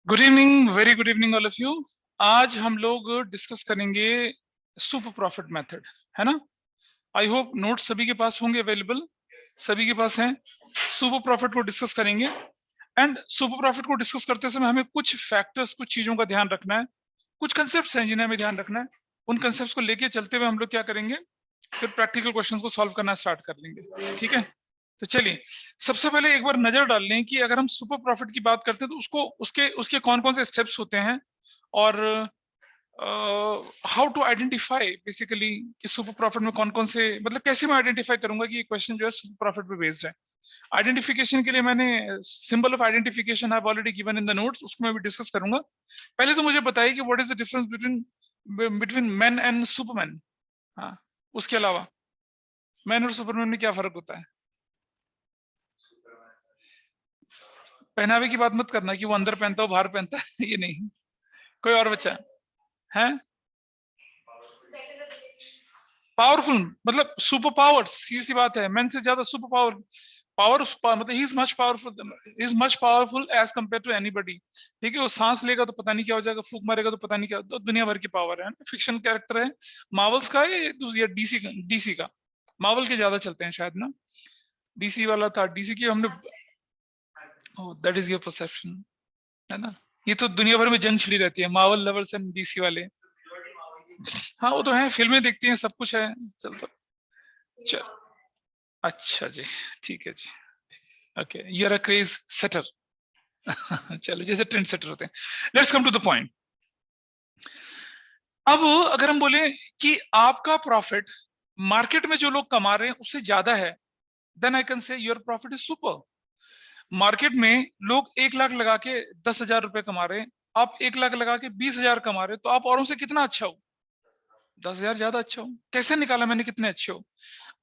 Good evening, very good evening all of you. आज हम लोग डिस्कस करेंगे सुपर प्रॉफिट मेथड, है ना। आई होप नोट्स सभी के पास होंगे अवेलेबल, सभी के पास हैं। सुपर प्रॉफिट को डिस्कस करेंगे एंड सुपर प्रॉफिट को डिस्कस करते समय हमें कुछ फैक्टर्स, कुछ चीजों का ध्यान रखना है, कुछ कंसेप्ट्स हैं जिन्हें हमें ध्यान रखना है। उन कंसेप्ट्स को लेके चलते हुए हम लोग क्या करेंगे, फिर प्रैक्टिकल क्वेश्चंस को सॉल्व करना स्टार्ट कर लेंगे, ठीक है। तो चलिए सबसे पहले एक बार नजर डाल लें कि अगर हम सुपर प्रॉफिट की बात करते हैं तो उसको उसके उसके कौन कौन से स्टेप्स होते हैं और हाउ टू आइडेंटिफाई बेसिकली कि सुपर प्रॉफिट में कौन कौन से, मतलब कैसे मैं आइडेंटिफाई करूंगा कि ये क्वेश्चन जो है सुपर प्रॉफिट पे बेस्ड है। आइडेंटिफिकेशन के लिए मैंने symbol of identification I have already given in the notes, उसको मैं भी डिस्कस करूंगा। पहले तो मुझे बताइए कि what is the difference between between man and Superman. हाँ, उसके अलावा मैन और सुपरमैन में क्या फर्क होता है? पहनावे की बात मत करना कि वो अंदर पहनता है वो बाहर पहनता है ये नहीं। कोई और बच्चा है? पावरफुल मतलब सुपर पावर, सीधी सी बात है। मैन से ज्यादा सुपर पावर, मतलब he is much powerful, is much powerful as compare to anybody. ठीक है, वो सांस लेगा तो पता नहीं क्या हो जाएगा, फूंक मारेगा तो पता नहीं क्या, तो दुनिया भर की पावर है। फिक्शन कैरेक्टर है, मार्वल्स का है या डीसी का। मार्वल के ज्यादा चलते हैं शायद ना, डीसी वाला था, डीसी की हमने। दैट इज योर परसेप्शन, है ना। ये तो दुनिया भर में जंग छिड़ी रहती है, मार्वल लवर्स एंड डीसी वाले। हाँ वो तो है, फिल्में देखती हैं, सब कुछ है। चल तो चल, अच्छा जी, ठीक है जी। Okay, you are a craze setter. चलो, जैसे ट्रेंड सेटर होते हैं। Let's come to the point. अब अगर हम बोले कि आपका प्रॉफिट मार्केट में जो लोग कमा रहे हैं उससे ज्यादा है, then I can say your profit is super. Market में लोग 1 लाख लगा के 10,000 रुपए कमा रहे हैं, आप 1 लाख लगा के 20,000 कमा रहे हैं, तो आप औरों से कितना अच्छा हो? 10,000 ज्यादा अच्छा हो। कैसे निकाला मैंने कितने अच्छे हो?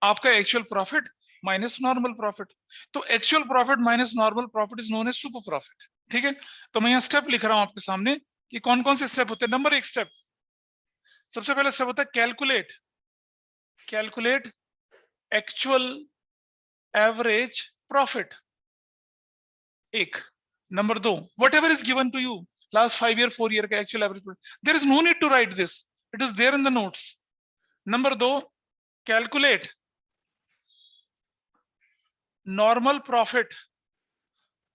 आपका actual profit minus normal profit. तो actual profit minus normal profit is known as super profit. ठीक है, तो मैं यहाँ स्टेप लिख रहा हूं आपके सामने कि कौन कौन से स्टेप होते हैं। नंबर 1 स्टेप, सबसे पहला स्टेप होता है calculate, calculate actual average profit. एक। Number 2, whatever is given to you last 5 year 4 year का actual average, there is no need to write this, it is there in the notes. Number 2, calculate normal profit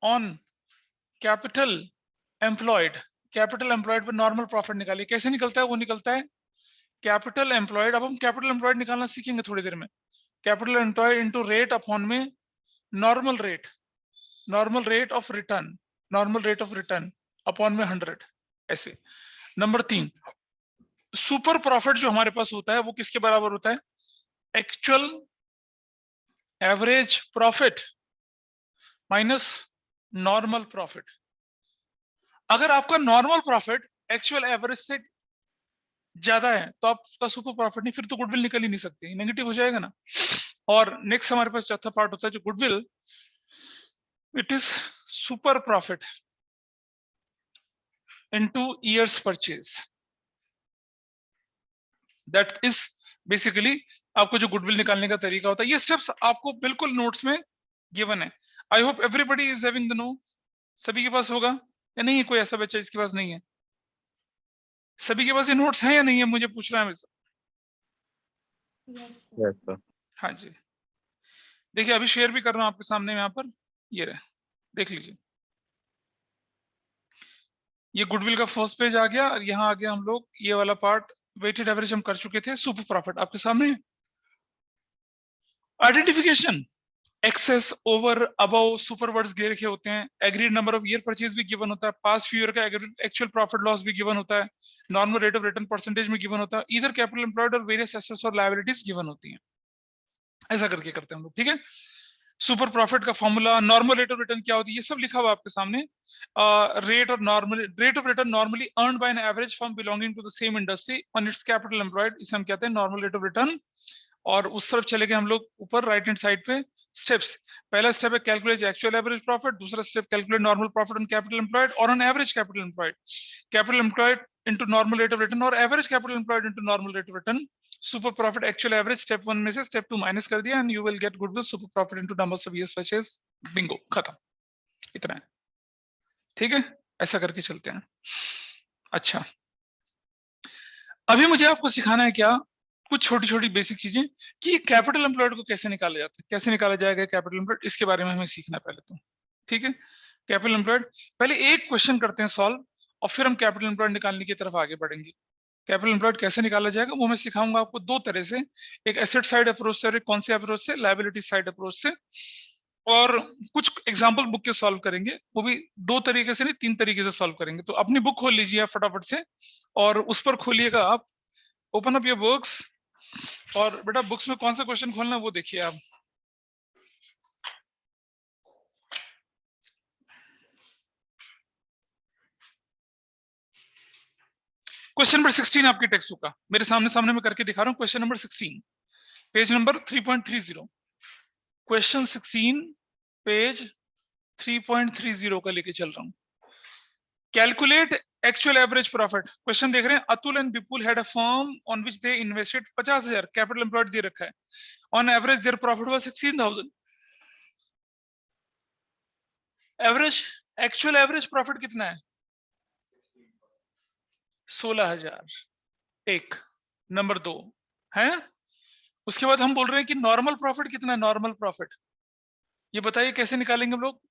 on capital employed. Capital employed पर normal profit निकालिए। कैसे निकलता है? वो निकलता है capital employed. अब हम कैपिटल एम्प्लॉयड निकालना सीखेंगे थोड़ी देर में। Capital employed into rate upon में normal rate, normal rate of return, normal rate of return upon में 100, ऐसे। नंबर 3, सुपर प्रॉफिट जो हमारे पास होता है वो किसके बराबर होता है? Actual average profit minus normal profit. अगर आपका नॉर्मल प्रॉफिट एक्चुअल एवरेज से ज्यादा है तो आपका सुपर प्रॉफिट नहीं, फिर तो गुडविल निकल ही नहीं सकती, नेगेटिव हो जाएगा ना। और नेक्स्ट हमारे पास चौथा पार्ट होता है जो goodwill, it is super profit into years purchase. That is basically आपको जो गुडविल निकालने का तरीका होता है। ये स्टेप्स आपको बिल्कुल नोट्स में गिवन है। I hope everybody is having the no. सभी के पास होगा या नहीं? कोई ऐसा बच्चा जिसके पास नहीं है? सभी के पास ये नोट्स हैं या नहीं है, मुझे पूछ रहा है हमेशा। Yes, sir. हाँ जी, देखिए अभी शेयर भी कर रहा हूँ आपके सामने यहाँ पर, ये रहे, देख लीजिए। ये गुडविल का फर्स्ट पेज आ गया और यहाँ आ गया हम लोग ये वाला पार्ट, वेटेड एवरेज हम कर चुके थे, सुपर प्रॉफिट आपके सामने। Identification, excess, over, above, super words दे रखे होते हैं। Agreed number of year purchase भी गिवन होता है। पास्ट फ्यू ईयर का एक्चुअल प्रॉफिट लॉस भी गिवन होता है। Normal rate of return percentage में गिवन होता है। इधर कैपिटल एम्प्लॉयड और वेरियस एसेट्स और लायबिलिटीज गिवन होती हैं। ऐसा करके करते हैं हम लोग, ठीक है। सुपर प्रॉफिट का formula, normal rate of return क्या होती है, ये सब लिखा हुआ आपके सामने। Rate of return normally earn by an average firm belonging to the same industry on its capital employed, इसे हम कहते हैं नॉर्मल रेट ऑफ रिटर्न। और उस तरफ चले गए हम लोग ऊपर राइट हैंड साइड पे स्टेप्स। पहला स्टेप है कैलकुलेट एक्चुअल एवरेज प्रॉफिट, दूसरा step calculate normal profit on capital employed और on average capital employed, capital employed into normal rate of return और average capital employed into normal rate of return. Super profit actual average step 1 में से step 2 minus कर दिया and you will get goodwill super profit into numbers of years purchase. Bingo, खत्म, इतना है, ठीक है। ऐसा करके चलते हैं। अच्छा, अभी मुझे आपको सिखाना है क्या, कुछ छोटी छोटी बेसिक चीजें कि कैपिटल एम्प्लॉयड को कैसे निकाला जाता है, कैसे निकाला जाएगा कैपिटल एम्प्लॉयड, इसके बारे में हमें सीखना है पहले तो। ठीक है, कैपिटल एम्प्लॉयड पहले एक क्वेश्चन करते हैं सॉल्व, और फिर हम कैपिटल एम्प्लॉयड निकालने की तरफ आगे बढ़ेंगे। कैपिटल एम्प्लॉयड कैसे निकाला जाएगा वो मैं सिखाऊंगा आपको दो तरह से, एक एसेट साइड अप्रोच से और एक कौन से अप्रोच से, लायबिलिटी साइड अप्रोच से। और कुछ एग्जांपल बुक के सॉल्व करेंगे, वो भी दो तरीके से नहीं, तीन तरीके से सॉल्व करेंगे। तो अपनी बुक खोल लीजिए आप फटाफट से, और उस पर खोलिएगा आप, ओपन अप योर बुक्स, और बेटा बुक्स में कौन सा क्वेश्चन खोलना है वो देखिए आप। क्वेश्चन नंबर 16 आपकी टेक्स्ट बुक का, मेरे सामने सामने में करके दिखा रहा हूँ। Question number 16 page number 3.30, question 16 page 3.30 का लेके चल रहा हूँ। Calculate actual average profit. Question देख रहे हैं, Atul and Vipul had a firm on which they invested 50,000, capital employed दे रखा है, on average their profit was 16,000। Average, actual average profit कितना है? 16,000। एक नंबर दो है। उसके बाद हम बोल रहे हैं कि नॉर्मल प्रॉफिट कितना है, नॉर्मल प्रॉफिट ये बताइए कैसे निकालेंगे हम लोग?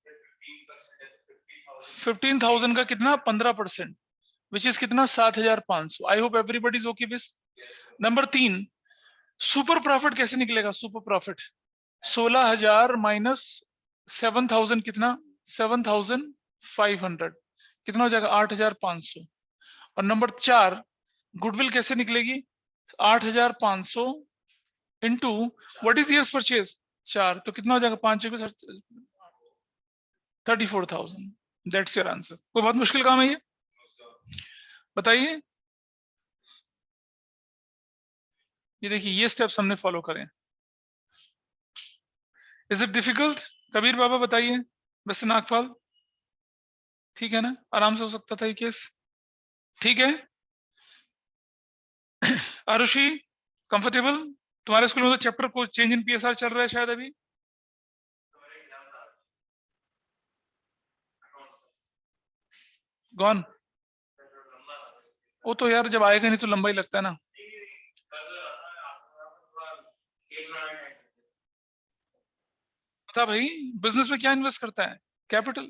15,000 का कितना, 15%, विच इज कितना, 7,500। आई hope everybody is okay with. Number तीन, सुपर प्रॉफिट कैसे निकलेगा? सुपर प्रॉफिट 16,000 माइनस 7,000 कितना, 7,500, कितना हो जाएगा, 8,500। और नंबर चार, गुडविल कैसे निकलेगी? 8,500 into what is years purchase, 4, तो कितना हो जाएगा, 5 34,000। That's your answer. कोई बहुत मुश्किल काम है ये, बताइए। ये देखिए, ये स्टेप्स हमने फॉलो करें। Is it difficult? Kabir Baba बताइए, वैसे नागपाल ठीक है ना, आराम से हो सकता था ये केस, ठीक है। आरुषि कंफर्टेबल? तुम्हारे स्कूल में तो चैप्टर को चेंज इन पीएसआर चल रहा है शायद अभी। गॉन? वो तो यार जब आएगा नहीं तो लंबा ही लगता है ना। बता भाई, बिजनेस में क्या इन्वेस्ट करता है? कैपिटल,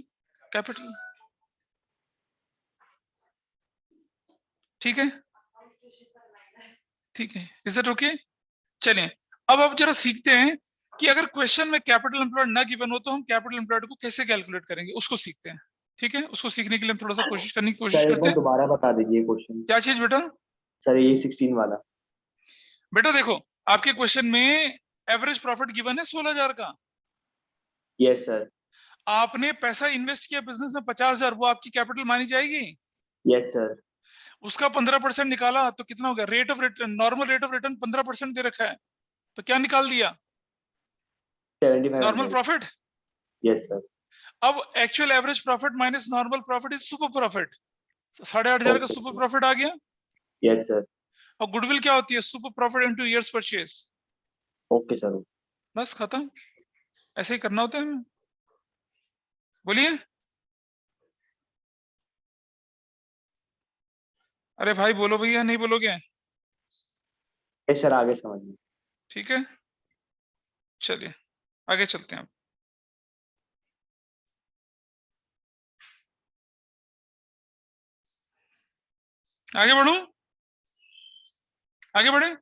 कैपिटल, ठीक है, ठीक है। Is it okay? चलिए, अब आप जरा सीखते हैं कि अगर क्वेश्चन में कैपिटल एम्प्लॉयड ना गिवन हो तो हम कैपिटल एम्प्लॉयड को कैसे कैलकुलेट करेंगे, उसको सीखते हैं। ठीक है, उसको सीखने के लिए हम थोड़ा सा कोशिश करने की कोशिश सर एक करते बार हैं। दोबारा बता दीजिए क्वेश्चन। क्या चीज बेटा? सर ये 16 वाला। बेटा देखो, आपके क्वेश्चन में एवरेज प्रॉफिट गिवन है 16,000 का। Yes sir. आपने पैसा इन्वेस्ट किया बिजनेस में 50,000, वो आपकी कैपिटल मानी जाएगी? Yes sir. उसका 15% निकाला तो कितना हो गया? Rate of return, normal rate of return 15% दे रखा है, तो क्या निकाल दिया? नॉर्मल 7500। प्रॉफिट। Yes sir. अब actual average profit minus normal profit is super profit, 8,500 का सुपर प्रॉफिट आ गया। Yes sir. और गुडविल क्या होती है? Super profit into years purchase. Okay sir. बस खत्म, ऐसे ही करना होता है हमें। बोलिए, अरे भाई बोलो भैया, नहीं बोलोगे? यस सर, आगे समझिए। ठीक है, चलिए आगे चलते हैं। आगे बढ़ू, आगे बढ़े,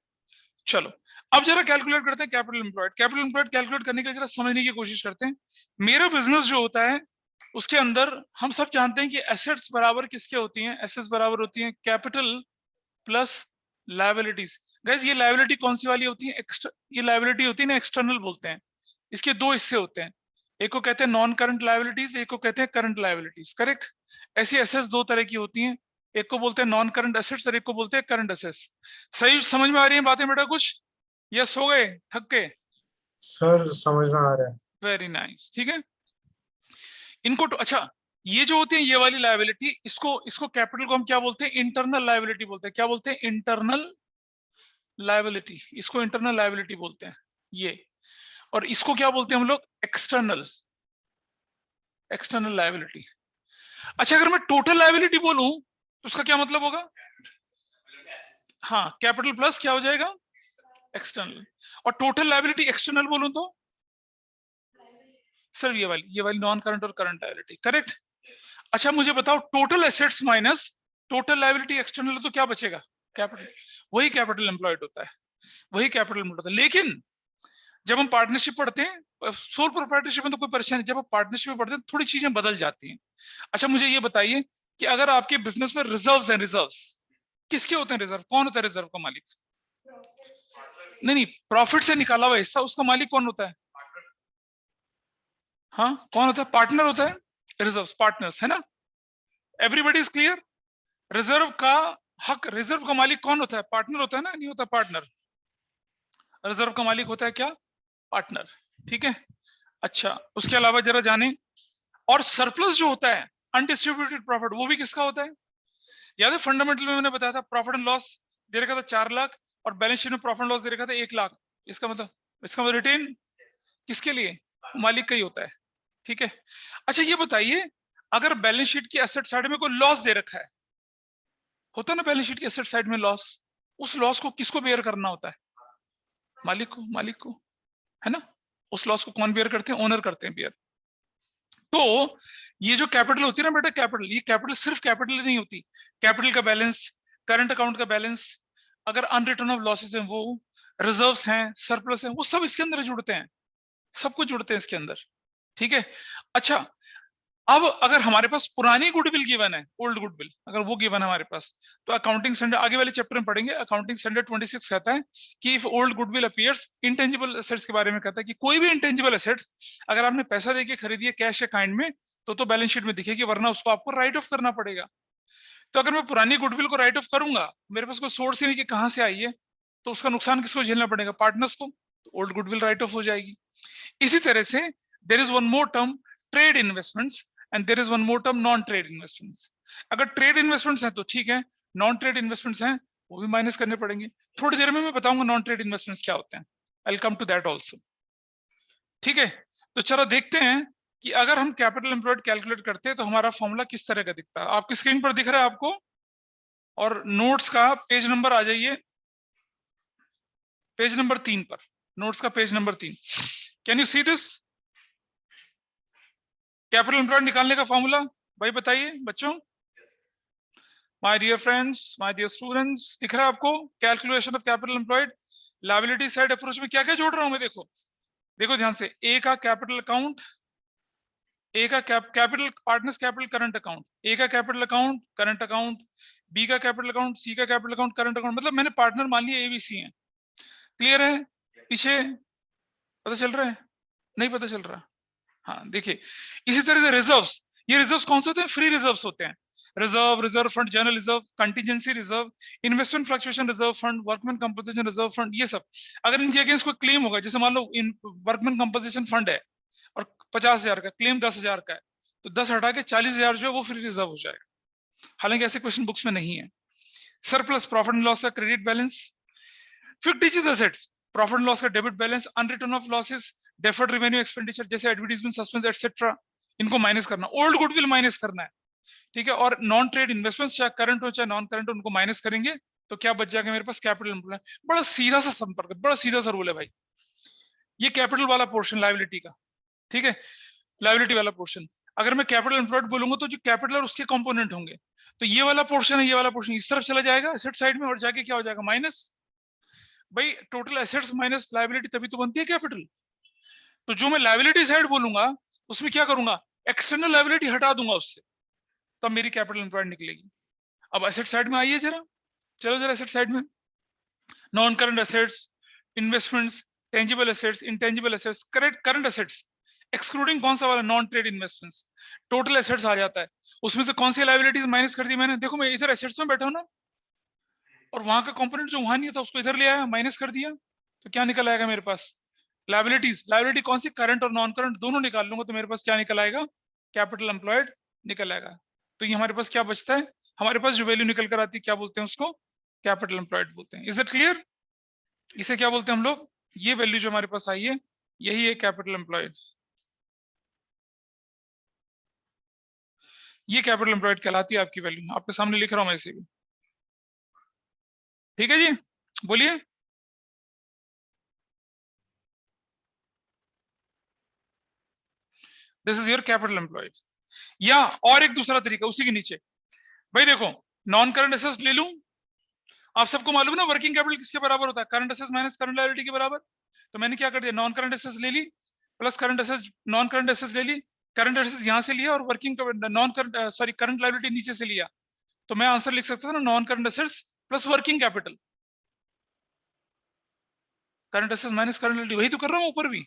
चलो। अब जरा कैलकुलेट करते हैं capital employed. Capital employed calculate करने के लिए जरा समझने की कोशिश करते हैं। मेरा बिजनेस जो होता है उसके अंदर हम सब जानते हैं कि एसेट्स बराबर किसके होती हैं? एसेट्स बराबर होती हैं कैपिटल प्लस लायबिलिटीज। गाइस ये लायबिलिटी कौन सी वाली होती है? ये लायबिलिटी होती है ना, एक्सटर्नल बोलते हैं। इसके दो हिस्से होते हैं, एक को कहते हैं नॉन करंट लायबिलिटीज, एक को कहते हैं करंट लायबिलिटीज। करेक्ट? ऐसी एसेट्स दो तरह की होती हैं, एक को बोलते हैं नॉन करंट एसेट्स और एक को बोलते हैं करंट एसेट्स। सही समझ में आ रही है बातें बेटा कुछ? यस हो गए, थक के? सर समझ में आ रहा है। वेरी नाइस, ठीक है। इनको तो अच्छा, ये जो होती है ये वाली लायबिलिटी, इसको इसको कैपिटल को हम क्या बोलते हैं? इंटरनल लायबिलिटी बोलते हैं। क्या बोलते हैं? Internal liability. इसको इंटरनल लायबिलिटी बोलते हैं ये। और इसको क्या बोलते हैं हम लोग? External, external liability. अच्छा, अगर मैं टोटल लायबिलिटी बोलूं तो उसका क्या मतलब होगा? हाँ, कैपिटल प्लस क्या हो जाएगा? एक्सटर्नल। और टोटल लायबिलिटी एक्सटर्नल बोलूं तो सर ये वाली नॉन करंट और करंट लायबिलिटी, करेक्ट? अच्छा मुझे बताओ, total assets minus total liability external तो क्या बचेगा? कैपिटल। वही कैपिटल एम्प्लॉयड होता है, वही कैपिटल एम्प्लॉयड होता है। लेकिन जब हम पार्टनरशिप पढ़ते हैं, सोल प्रोप्राइटरशिप में तो कोई परेशानी, जब आप पार्टनरशिप में पढ़ते हैं थोड़ी चीजें बदल जाती हैं। अच्छा मुझे ये बताइए कि अगर आपके बिजनेस में रिजर्व्स हैं, रिजर्व्स किसके होते हैं? रिजर्व कौन होता है? रिजर्व का मालिक? नहीं, प्रॉफिट से निकाला हुआ हिस्सा, उसका मालिक कौन होता है? हाँ, कौन होता है? पार्टनर होता है। रिजर्व्स पार्टनर्स है ना? Everybody is clear? रिजर्व का हक, रिजर्व का मालिक कौन होता है? पार्टनर होता है ना? नहीं होता पार्टनर? रिजर्व का मालिक होता है क्या? पार्टनर। ठीक है। अच्छा उसके अलावा जरा जाने, और सरप्लस जो होता है अनडिस्ट्रीब्यूटेड प्रॉफिट, वो भी किसका होता है? याद है फंडामेंटल में मैंने बताया था, प्रॉफिट एंड लॉस दे रखा था 4 लाख और बैलेंस शीट में प्रॉफिट एंड लॉस दे रखा था 1 लाख। इसका मतलब रिटेन किसके लिए? मालिक का ही होता है। ठीक है। अच्छा ये बताइए, अगर बैलेंस शीट की एसेट साइड में कोई लॉस दे रखा है, होता है ना बैलेंस शीट की एसेट साइड में लॉस, उस लॉस को किसको बेयर करना होता है? मालिक को, मालिक को, है ना? उस लॉस को कौन बेयर करते हैं? ओनर करते हैं बेयर। तो ये जो कैपिटल होती है ना बेटा, कैपिटल, ये कैपिटल सिर्फ कैपिटल नहीं होती, कैपिटल का बैलेंस, करंट अकाउंट का बैलेंस, अगर अनरिटर्न ऑफ लॉसेस हैं वो, रिजर्व्स हैं, सरप्लस हैं, वो सब इसके अंदर जुड़ते हैं, सब कुछ जुड़ते हैं इसके अंदर। ठीक है। अच्छा अब अगर हमारे पास पुरानी गुडविल गिवन है, ओल्ड गुडविल अगर वो गिवन है हमारे पास, तो अकाउंटिंग स्टैंडर्ड आगे वाले चैप्टर में पढ़ेंगे, अकाउंटिंग स्टैंडर्ड 26 कहता है कि if old goodwill appears, intangible assets के बारे में कहता है कि कोई भी इंटेंजिबल एसेट्स अगर आपने पैसा देके खरीदी है कैश या काइंड में, तो बैलेंस शीट में दिखेगी, वरना उसको आपको राइट ऑफ करना पड़ेगा। तो अगर मैं पुरानी गुडविल को राइट ऑफ करूंगा, मेरे पास कोई सोर्स ही नहीं कि कहां से आई है, तो उसका नुकसान किसको झेलना पड़ेगा? पार्टनर्स को। तो ओल्ड गुडविल राइट ऑफ हो जाएगी। इसी तरह से there is one more term, trade investments, and there is one more term, non trade investments. अगर ट्रेड इन्वेस्टमेंट्स हैं तो ठीक है, नॉन ट्रेड इन्वेस्टमेंट्स हैं वो भी माइनस करने पड़ेंगे। थोड़ी देर में मैं बताऊंगा नॉन ट्रेड इन्वेस्टमेंट्स क्या होते हैं, I will come to that also. ठीक है। तो चलो देखते हैं कि अगर हम कैपिटल एम्प्लॉयड कैलकुलेट करते हैं तो हमारा फॉर्मूला किस तरह का दिखता है। आपकी स्क्रीन पर दिख रहा है आपको, और नोट्स का पेज नंबर आ जाइए, पेज नंबर 3 पर, नोट्स का page number 3। Can you see this? Capital employed निकालने का फॉर्मूला भाई बताइए बच्चों। My dear friends, my dear students, दिख रहा है आपको? Calculation of capital employed, liability side approach में क्या क्या जोड़ रहा हूं मैं, देखो देखो ध्यान से। ए का कैपिटल अकाउंट, ए का capital partners capital current account, A का capital account current account, B का कैपिटल अकाउंट, सी का कैपिटल अकाउंट करंट अकाउंट, मतलब मैंने पार्टनर मान लिया एबीसी है। क्लियर है? पीछे पता चल रहा है? नहीं पता चल रहा? हाँ देखिए, इसी तरह से रिजर्व्स, ये रिजर्व्स कौन से होते हैं? फ्री रिजर्व्स होते हैं। Reserve, reserve fund, general reserve, contingency reserve, investment fluctuation reserve fund, workman composition reserve fund, ये सब अगर इनके अगेंस्ट कोई क्लेम होगा, जैसे मान लो इन वर्कमैन कंपोजिशन फंड है और 50,000 का क्लेम 10,000 का है, तो 10 हटा के 40,000 जो है वो फ्री रिजर्व हो जाएगा। हालांकि ऐसे क्वेश्चन बुक्स में नहीं है। सरप्लस, प्रॉफिट एंड लॉस का credit balance, fictitious assets, profit and loss का debit balance, unwritten of losses, deferred revenue expenditure जैसे एडवर्टाइजमेंट, सस्पेंस एटसेट्रा, इनको माइनस करना, ओल्ड गुडविल माइनस करना है। ठीक है। और नॉन ट्रेड इन्वेस्टमेंट्स चाहे करंट हो चाहे नॉन करंट, उनको माइनस करेंगे तो क्या बच जाएगा मेरे पास? Capital employ. बड़ा सीधा सा संपर्क, बड़ा सीधा सा रूल है भाई। ये कैपिटल वाला पोर्शन लायबिलिटी का, ठीक है, लायबिलिटी वाला पोर्शन। अगर मैं कैपिटल एम्प्लॉयड बोलूंगा तो जो कैपिटल और उसके कंपोनेंट होंगे, तो ये वाला पोर्शन है, ये वाला पोर्शन इस तरफ चला जाएगा एसेट साइड में, और जाके क्या हो जाएगा? माइनस। भाई टोटल एसेट्स माइनस लायबिलिटी तभी तो बनती है कैपिटल। तो जो मैं लायबिलिटी साइड बोलूंगा उसमें क्या करूंगा? एक्सटर्नल लायबिलिटी हटा दूंगा उससे, तब मेरी कैपिटल एम्प्लॉयड निकलेगी। अब एसेट साइड में आइए जरा, चलो जरा एसेट साइड में, non current assets, investments, tangible assets, intangible assets, current assets excluding कौन सा वाला? Non trade investments. Total assets आ जाता है, उसमें से कौन सी लायबिलिटीज माइनस कर दी मैंने? देखो मैं इधर एसेट्स में बैठा हूं ना, और वहां का कंपोनेंट जो वहां नहीं था उसको इधर ले आया, माइनस कर दिया, तो क्या निकल आएगा मेरे पास? लायबिलिटीज। लायबिलिटी कौन सी? करंट और नॉन करंट दोनों निकाल लूंगा तो मेरे पास क्या निकल आएगा? कैपिटल एम्प्लॉयड निकल आएगा। तो ये हमारे पास क्या बचता है? हमारे पास जो वैल्यू निकल कर आती है क्या बोलते हैं उसको? कैपिटल एम्प्लॉयड बोलते हैं। Is it clear? इसे क्या बोलते हैं हम लोग? ये वैल्यू जो हमारे पास आई है यही है कैपिटल एम्प्लॉयड। ये कैपिटल एम्प्लॉयड कहलाती है आपकी वैल्यू। आपके सामने लिख रहा हूं मैं इसे भी, ठीक है जी, बोलिए। This is your capital employed. या और एक दूसरा तरीका उसी के नीचे, भाई देखो, नॉन करंट एसेट्स ले लूं। आप सबको मालूम है ना वर्किंग कैपिटल किसके बराबर होता है? Current assets minus current liability के बराबर। तो मैंने क्या कर दिया, नॉन करंट एसेट्स ले ली plus current assets, non current assets ले ली, करंट एसेट्स यहां से लिया और working non current sorry current liability नीचे से लिया। तो मैं आंसर लिख सकता था ना, non current assets plus working capital, current assets minus current liability, वही तो कर रहा हूं ऊपर भी,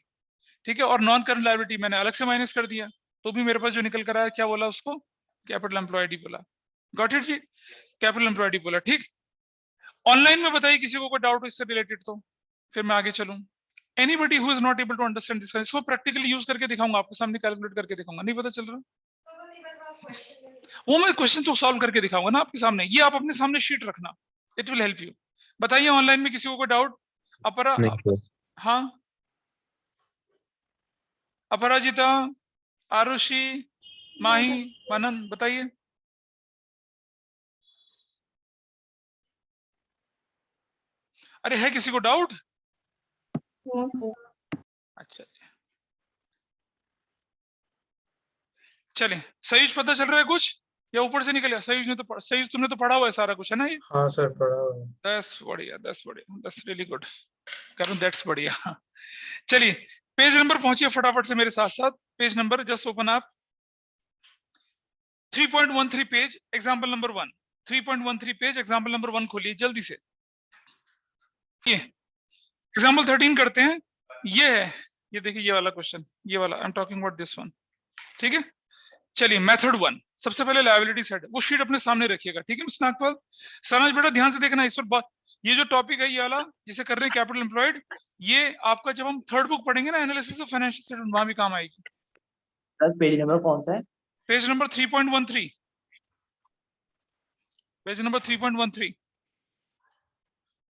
ठीक है। और नॉन करंट लायबिलिटी मैंने अलग से माइनस कर दिया, तो भी मेरे पास जो निकल कर आया क्या बोला उसको, कैपिटल एम्प्लॉयड ही बोला। गॉट इट जी, कैपिटल एम्प्लॉयड ही बोला, ठीक। ऑनलाइन में बताइए किसी को कोई डाउट इससे रिलेटेड, तो फिर मैं आगे चलूं। Anybody who is not able to understand this, इसको प्रैक्टिकली यूज करके दिखाऊंगा आपके सामने, कैलकुलेट करके दिखाऊंगा। नहीं पता चल रहा, वो मैं क्वेश्चन तो सॉल्व करके दिखाऊंगा ना आपके सामने। ये आप अपने सामने शीट रखना, इट विल हेल्प यू। बताइए ऑनलाइन में किसी को कोई डाउट? अपरा, हाँ, अपराजिता, आरुषि, माही, मनन, बताइए। अरे है किसी को डाउट? अच्छा, चले। सही पता चल रहा है कुछ या ऊपर से निकल गया? सही ने तो, सही तुमने तो पढ़ा हुआ है सारा कुछ, है ना? ये हाँ सर पढ़ा हुआ है। दैट्स बढ़िया, दैट्स बढ़िया, दैट्स रियली गुड। करूं दैट्स बढ़िया। चलिए पेज नंबर पहुंचिए फटाफट से मेरे साथ साथ। Page number just open up 3.13 page, example number 1। 3.13 page, example number 1 खोलिए जल्दी से। ये एग्जांपल 13 करते हैं। ये है, ये देखिए ये वाला क्वेश्चन, ये वाला I am talking about this one, ठीक है। चलिए मेथड 1, सबसे पहले लायबिलिटी साइड, वो शीट अपने सामने रखिएगा, ठीक है मिस्टर नागपाल। सराज बेटा ध्यान से देखना इस पर, ये जो टॉपिक है ये वाला जिसे कर रहे हैं कैपिटल एम्प्लॉयड, ये आपका जब हम थर्ड बुक पढ़ेंगे ना एनालिसिस ऑफ फाइनेंशियल स्टेटमेंट, वहां भी काम आएगी। सर पेज नंबर कौन सा है? पेज नंबर 3.13, पेज नंबर 3.13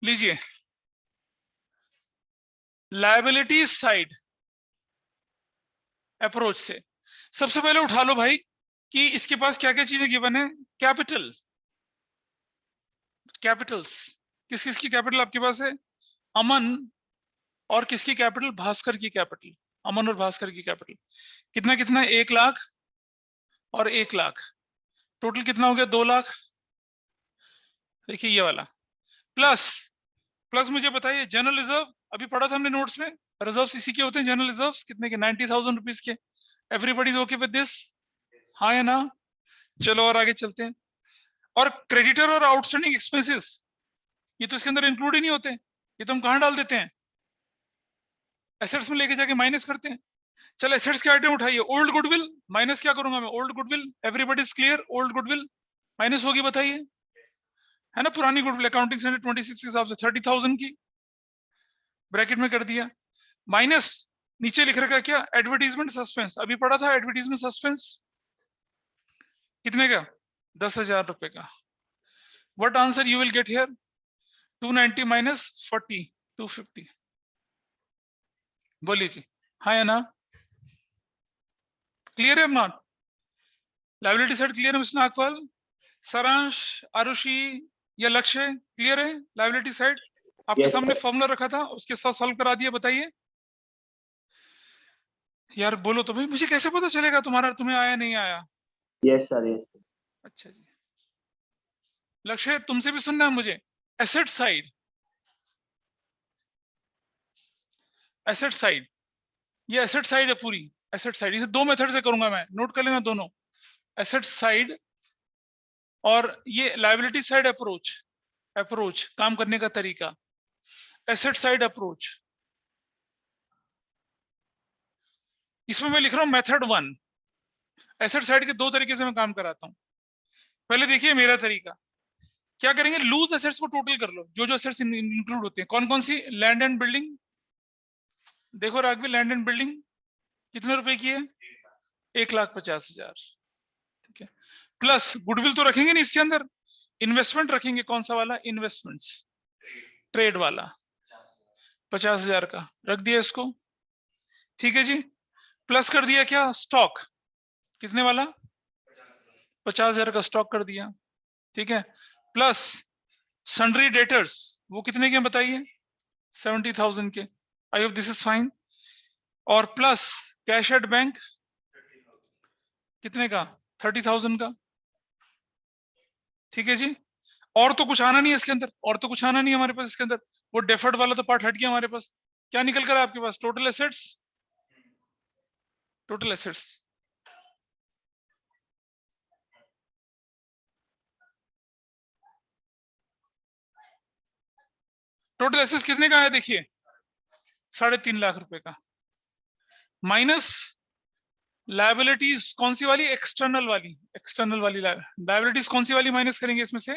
लीजिए। लायबिलिटी साइड अप्रोच से सबसे पहले उठा लो भाई कि इसके पास क्या क्या चीजें गिवन है। कैपिटल, कैपिटल्स, किस किस की कैपिटल आपके पास है? अमन, और किसकी कैपिटल? भास्कर की कैपिटल। अमन और भास्कर की कैपिटल कितना कितना? 1 लाख और 1 लाख, टोटल कितना हो गया? 2 लाख। देखिए ये वाला प्लस, प्लस मुझे बताइए जनरल रिजर्व, अभी पढ़ा था हमने नोट्स में, रिजर्व्स इसी के होते हैं जनरल रिजर्व्स, कितने के? 90,000 रुपीज के। Everybody is okay with this, हाँ या ना? चलो और आगे चलते हैं। और क्रेडिटर और आउटस्टैंडिंग एक्सपेंसेस, ये तो इसके अंदर इंक्लूड ही नहीं होते, ये तो हम कहां डाल देते हैं? एसेट्स में लेके जाके माइनस करते हैं। चलो एसेट्स के आइटम उठाइए। ओल्ड गुडविल माइनस क्या करूंगा मैं? Old goodwill, everybody is clear? Old goodwill minus होगी, बताइए, है ना? पुरानी गुडविल अकाउंटिंग स्टैंडर्ड 26 के हिसाब से 30,000 की, ब्रैकेट में कर दिया। माइनस नीचे लिख रखा क्या? एडवर्टीजमेंट सस्पेंस, अभी पढ़ा था एडवर्टीजमेंट सस्पेंस, कितने का? 10,000 रुपए का। What answer you will get here? 290 minus 40, 250। बोलिए जी, हाँ या ना? क्लियर है नॉट? लायबिलिटी साइड क्लियर है मिस्टर नागपाल, सारांश, आरुषि या लक्ष्य, क्लियर है? लायबिलिटी साइड आपके Yes, सामने sir. फॉर्मूला रखा था, उसके साथ सॉल्व करा दिया, बताइए यार, बोलो तो भाई, मुझे कैसे पता चलेगा तुम्हारा, तुम्हें आया नहीं आया? Yes, sir. Yes, sir. अच्छा जी, लक्ष्य तुमसे भी सुनना है मुझे। एसेट साइड, एसेट साइड, ये एसेट साइड है पूरी, एसेट साइड। इसे दो मेथड से करूंगा मैं, नोट कर लेना दोनों, एसेट साइड और ये लायबिलिटी साइड अप्रोच। अप्रोच काम करने का तरीका, एसेट साइड अप्रोच। इसमें मैं लिख रहा हूं मेथड 1। एसेट साइड के दो तरीके से मैं काम कराता हूं। पहले देखिए मेरा तरीका, क्या करेंगे? लूज एसेट्स को टोटल कर लो, जो जो एसेट्स इंक्लूड होते हैं। कौन कौन सी? लैंड एंड बिल्डिंग, देखो राघवी, लैंड एंड बिल्डिंग कितने रुपए की है? 1,50,000, ठीक है। प्लस गुडविल तो रखेंगे नहीं इसके अंदर, इन्वेस्टमेंट रखेंगे। कौन सा वाला? इन्वेस्टमेंट्स, ट्रेड वाला, 50,000 का रख दिया इसको, ठीक है जी। प्लस कर दिया क्या? स्टॉक, कितने वाला? 50,000 का स्टॉक कर दिया, ठीक है, प्लस सन्ड्री डेटर्स वो कितने के बताइए, 70,000 के, I hope this is fine, और प्लस कैश एट बैंक कितने का, 30,000 का, ठीक है जी। और तो कुछ आना नहीं है इसके अंदर, और तो कुछ आना नहीं है हमारे पास इसके अंदर, वो डेफर्ड वाला तो पार्ट हट गया हमारे पास। क्या निकल कर आपके पास, total assets, total assets total assets कितने का है देखिए, 3.5 लाख रुपए का, माइनस लायबिलिटीज कौन सी वाली, एक्सटर्नल वाली, एक्सटर्नल वाली लायबिलिटीज कौन सी वाली माइनस करेंगे इसमें से,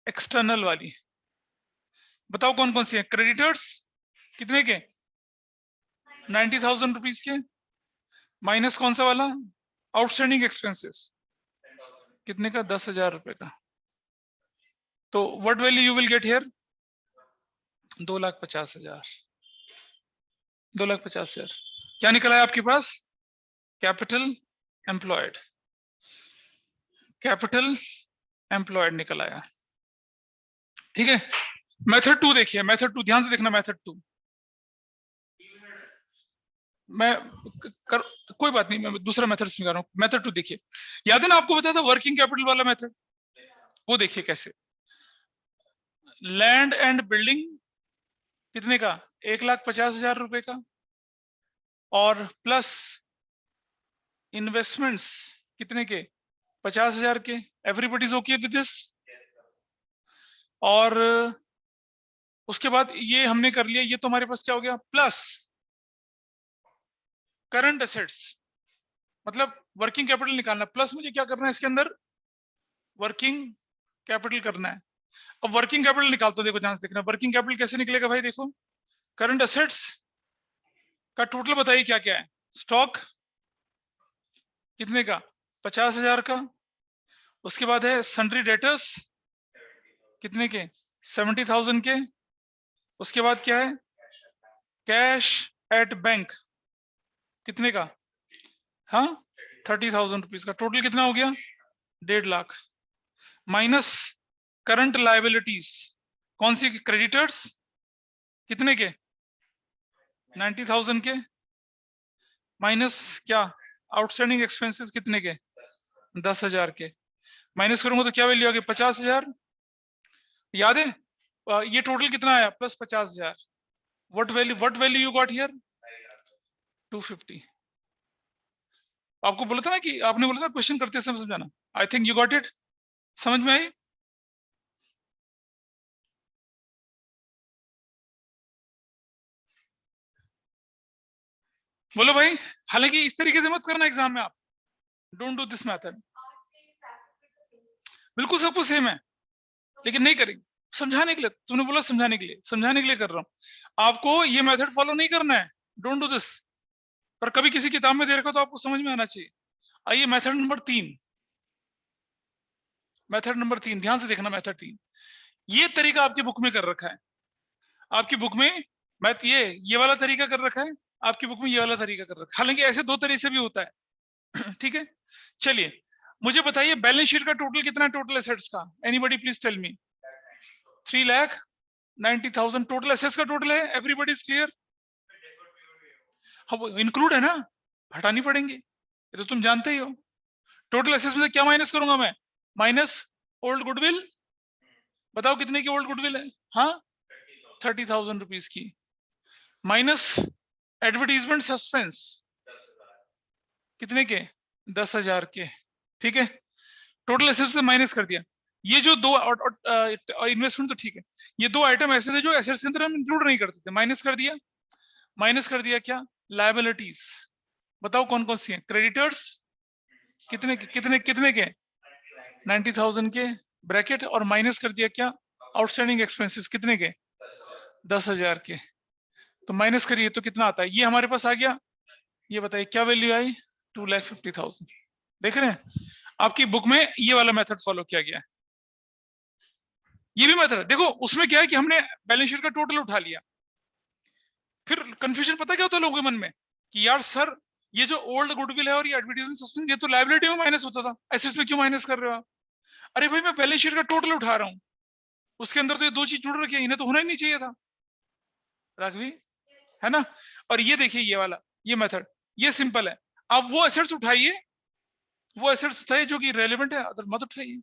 एक्सटर्नल वाली, बताओ कौन कौन सी है, क्रेडिटर्स कितने के, 90,000 रुपीज के, माइनस कौन सा वाला, आउटस्टैंडिंग एक्सपेंसेस कितने का, 10,000 रुपए का। तो what value you will get here, 2,50,000, 2,50,000 क्या निकला है आपके पास, कैपिटल एम्प्लॉयड, कैपिटल एम्प्लॉयड निकल आया, ठीक है। मेथड 2 देखिए, मेथड 2 ध्यान से देखना, मेथड 2 मैं कोई बात नहीं, मैं दूसरा मेथड निकाल रहा हूं, मेथड 2 देखिए, याद है ना आपको बताया था वर्किंग कैपिटल वाला मेथड, वो देखिए कैसे, लैंड एंड बिल्डिंग कितने का, 1,50,000 रुपए का, और प्लस इन्वेस्टमेंट्स कितने के, 50,000 के, एवरीबॉडी ओके विद दिस, और उसके बाद ये हमने कर लिया, ये तो हमारे पास क्या हो गया, प्लस करंट एसेट्स, मतलब वर्किंग कैपिटल निकालना, प्लस मुझे क्या करना है इसके अंदर, वर्किंग कैपिटल करना है। अब वर्किंग कैपिटल निकालते हो, देखो ध्यान से देखना, वर्किंग कैपिटल कैसे निकलेगा भाई, देखो करंट एसेट्स का टोटल बताइए क्या क्या है, स्टॉक कितने का, 50,000 का, उसके बाद है सन्ड्री डेटर्स कितने के, 70,000 के, उसके बाद क्या है, कैश एट बैंक कितने का, हाँ 30,000 रुपीज का, टोटल कितना हो गया, 1.5 लाख, माइनस करंट लायबिलिटीज कौन सी, क्रेडिटर्स कितने के, 90,000 के, माइनस क्या, आउटस्टैंडिंग एक्सपेंसेस कितने के, 10,000 के, माइनस करूंगा तो क्या वैल्यू आ गई, 50,000, याद है ये टोटल कितना आया, plus 50,000, what value you got here, 250। आपको बोला था ना कि आपने बोला था क्वेश्चन करते समय समझाना, I think you got it, समझ में आई, बोलो भाई। हालांकि इस तरीके से मत करना एग्जाम में आप, डोंट डू दिस मेथड, बिल्कुल सब कुछ सेम है, लेकिन नहीं करेंगे, समझाने के लिए, तुमने बोला समझाने के लिए, समझाने के लिए कर रहा हूं, आपको ये मेथड फॉलो नहीं करना है, डोंट डू दिस, पर कभी किसी किताब में दे रखा तो आपको समझ में आना चाहिए। आइए मेथड नंबर 3, मेथड नंबर 3 ध्यान से देखना, मेथड 3 ये तरीका आपकी बुक में कर रखा है, आपकी बुक में मैथ ये वाला तरीका कर रखा है, आपकी बुक में ये वाला तरीका कर रखा है, हालांकि ऐसे 2 तरीके से भी होता है ठीक है। चलिए मुझे बताइए बैलेंस शीट का टोटल कितना है, टोटल एसेट्स का, anybody please tell me, 3,90,000 total assets का टोटल है, एवरीबॉडी इज क्लियर, हाँ इंक्लूड है ना, हटानी पड़ेंगे, ये तो तुम जानते ही हो। टोटल एसेट्स में से क्या माइनस करूंगा मैं, माइनस ओल्ड गुडविल, बताओ कितने की ओल्ड गुडविल है, हाँ 30,000 रुपीज की, माइनस एडवर्टीजमेंट सस्पेंस कितने के, 10,000 के, ठीक है, टोटल एसेट्स से माइनस कर दिया। ये जो 2 इन्वेस्टमेंट तो ठीक है, ये 2 आइटम ऐसे थे जो एसेट्स के अंदर हम इंक्लूड नहीं करते थे, माइनस कर दिया, माइनस कर दिया क्या, लायबिलिटीज, बताओ कौन कौन सी है, क्रेडिटर्स कितने के 90,000 के ब्रैकेट, और माइनस कर दिया क्या, आउटस्टैंडिंग एक्सपेंसेस कितने के, 10,000 के, तो माइनस करिए तो कितना आता है, ये हमारे पास आ गया, ये बताइए क्या वैल्यू आई, 2,50,000। देख रहे हैं आपकी बुक में ये वाला मेथड फॉलो किया गया है, ये भी मेथड देखो, उसमें क्या है कि हमने बैलेंस शीट का टोटल उठा लिया, फिर कंफ्यूजन पता क्या होता है लोगों के मन में कि यार सर ये जो ओल्ड गुडविल है और ये एडवर्टाइजमेंट सस्पेंस, ये तो लायबिलिटी में माइनस होता था, एसेट्स में क्यों माइनस कर रहे हो आप? अरे भाई मैं बैलेंस शीट का टोटल उठा रहा हूँ, उसके अंदर तो ये दो चीज जुड़ रखी है, इन्हें तो होना ही नहीं चाहिए था राघवी, है ना। और ये देखिए ये वाला, ये मेथड, ये सिंपल है। आप वो एसेट्स उठाइए, वो एसेट्स उठाइए जो कि रेलेवेंट है, अदर मत उठाइए।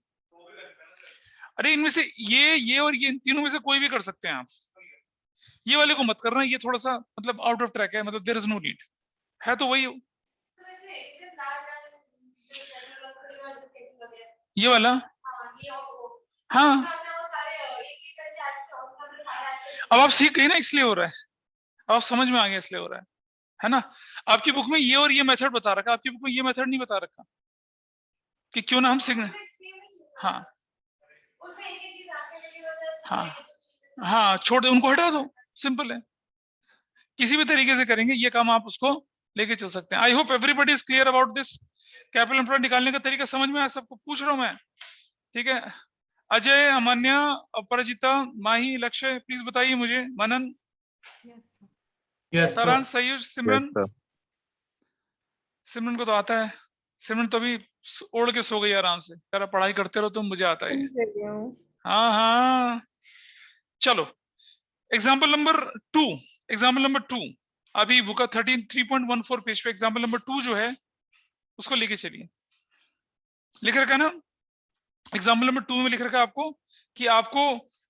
अरे इनमें से ये और ये, इन तीनों में से कोई भी कर सकते हैं आप, ये वाले को मत करना, ये थोड़ा सा मतलब आउट ऑफ ट्रैक है, मतलब देयर इज नो नीड, है तो वही ये वाला। हाँ अब आप सीख गए ना, इसलिए हो रहा है, अब आप समझ में आ गया इसलिए हो रहा है ना। आपकी बुक में ये और ये मेथड बता रखा, आपकी बुक में ये मेथड नहीं बता रखा कि क्यों ना हम सीख। हाँ हाँ हाँ, छोड़ दो उनको, हटा दो, सिंपल है, किसी भी तरीके से करेंगे ये काम, आप उसको लेके चल सकते हैं। आई hope everybody is clear about this. Capital employed निकालने का तरीका समझ में आया सबको? पूछ रहा हूं मैं, ठीक है। अजय, अमान्या, अपराजिता, माही, लक्ष्य, प्लीज बताइए मुझे। मनन, Yes, sir. सारांश, सही, सिमरन? sir. सिमरन को तो आता है, सिमरन तो अभी ओढ़ के सो गई आराम से, कह रहा पढ़ाई करते रहो तुम, मुझे आता है। हाँ हाँ चलो, एग्जाम्पल नंबर 2, एग्जाम्पल नंबर 2 अभी बुक 3.14 पेज पे एग्जाम्पल नंबर 2 जो है उसको लेके चलिए। लिख रखा है ना, एग्जाम्पल नंबर 2 में लिख रखा है आपको कि आपको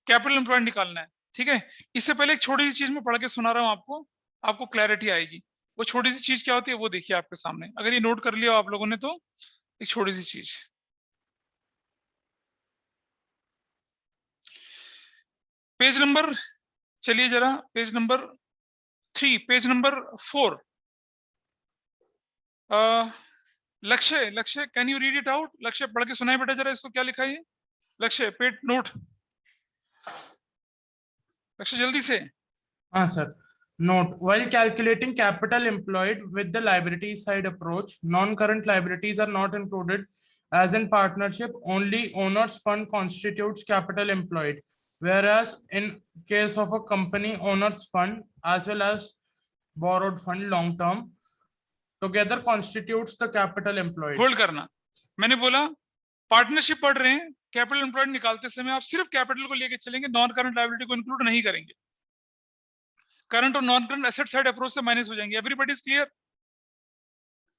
कैपिटल एम्प्लॉयड निकालना है, ठीक है। इससे पहले एक छोटी सी चीज में पढ़ के सुना रहा हूँ आपको, आपको क्लैरिटी आएगी। वो छोटी सी चीज क्या होती है वो देखिए आपके सामने, अगर ये नोट कर लिया आप लोगों ने तो, एक छोटी सी चीज। पेज नंबर, चलिए जरा पेज नंबर 3, पेज नंबर 4, लक्ष्य, लक्ष्य can you read it out? लक्ष्य पढ़ के सुनाए बेटा जरा, इसको क्या लिखा है? लक्ष्य पेट नोट, लक्ष्य जल्दी से। हाँ sir. Note: while calculating capital employed with the liability side approach, non-current liabilities are not included, as in partnership only owner's fund constitutes capital employed, whereas in case of a company, owner's fund as well as borrowed fund long term together constitutes the capital employed. Hold करना, मैंने बोला partnership पढ़ रहे हैं, capital employed निकालते समय आप सिर्फ कैपिटल को लेके चलेंगे, नॉन करंट लायबिलिटी को इंक्लूड नहीं करेंगे। करंट और non current asset side approach से माइनस हो जाएंगे। Everybody is clear?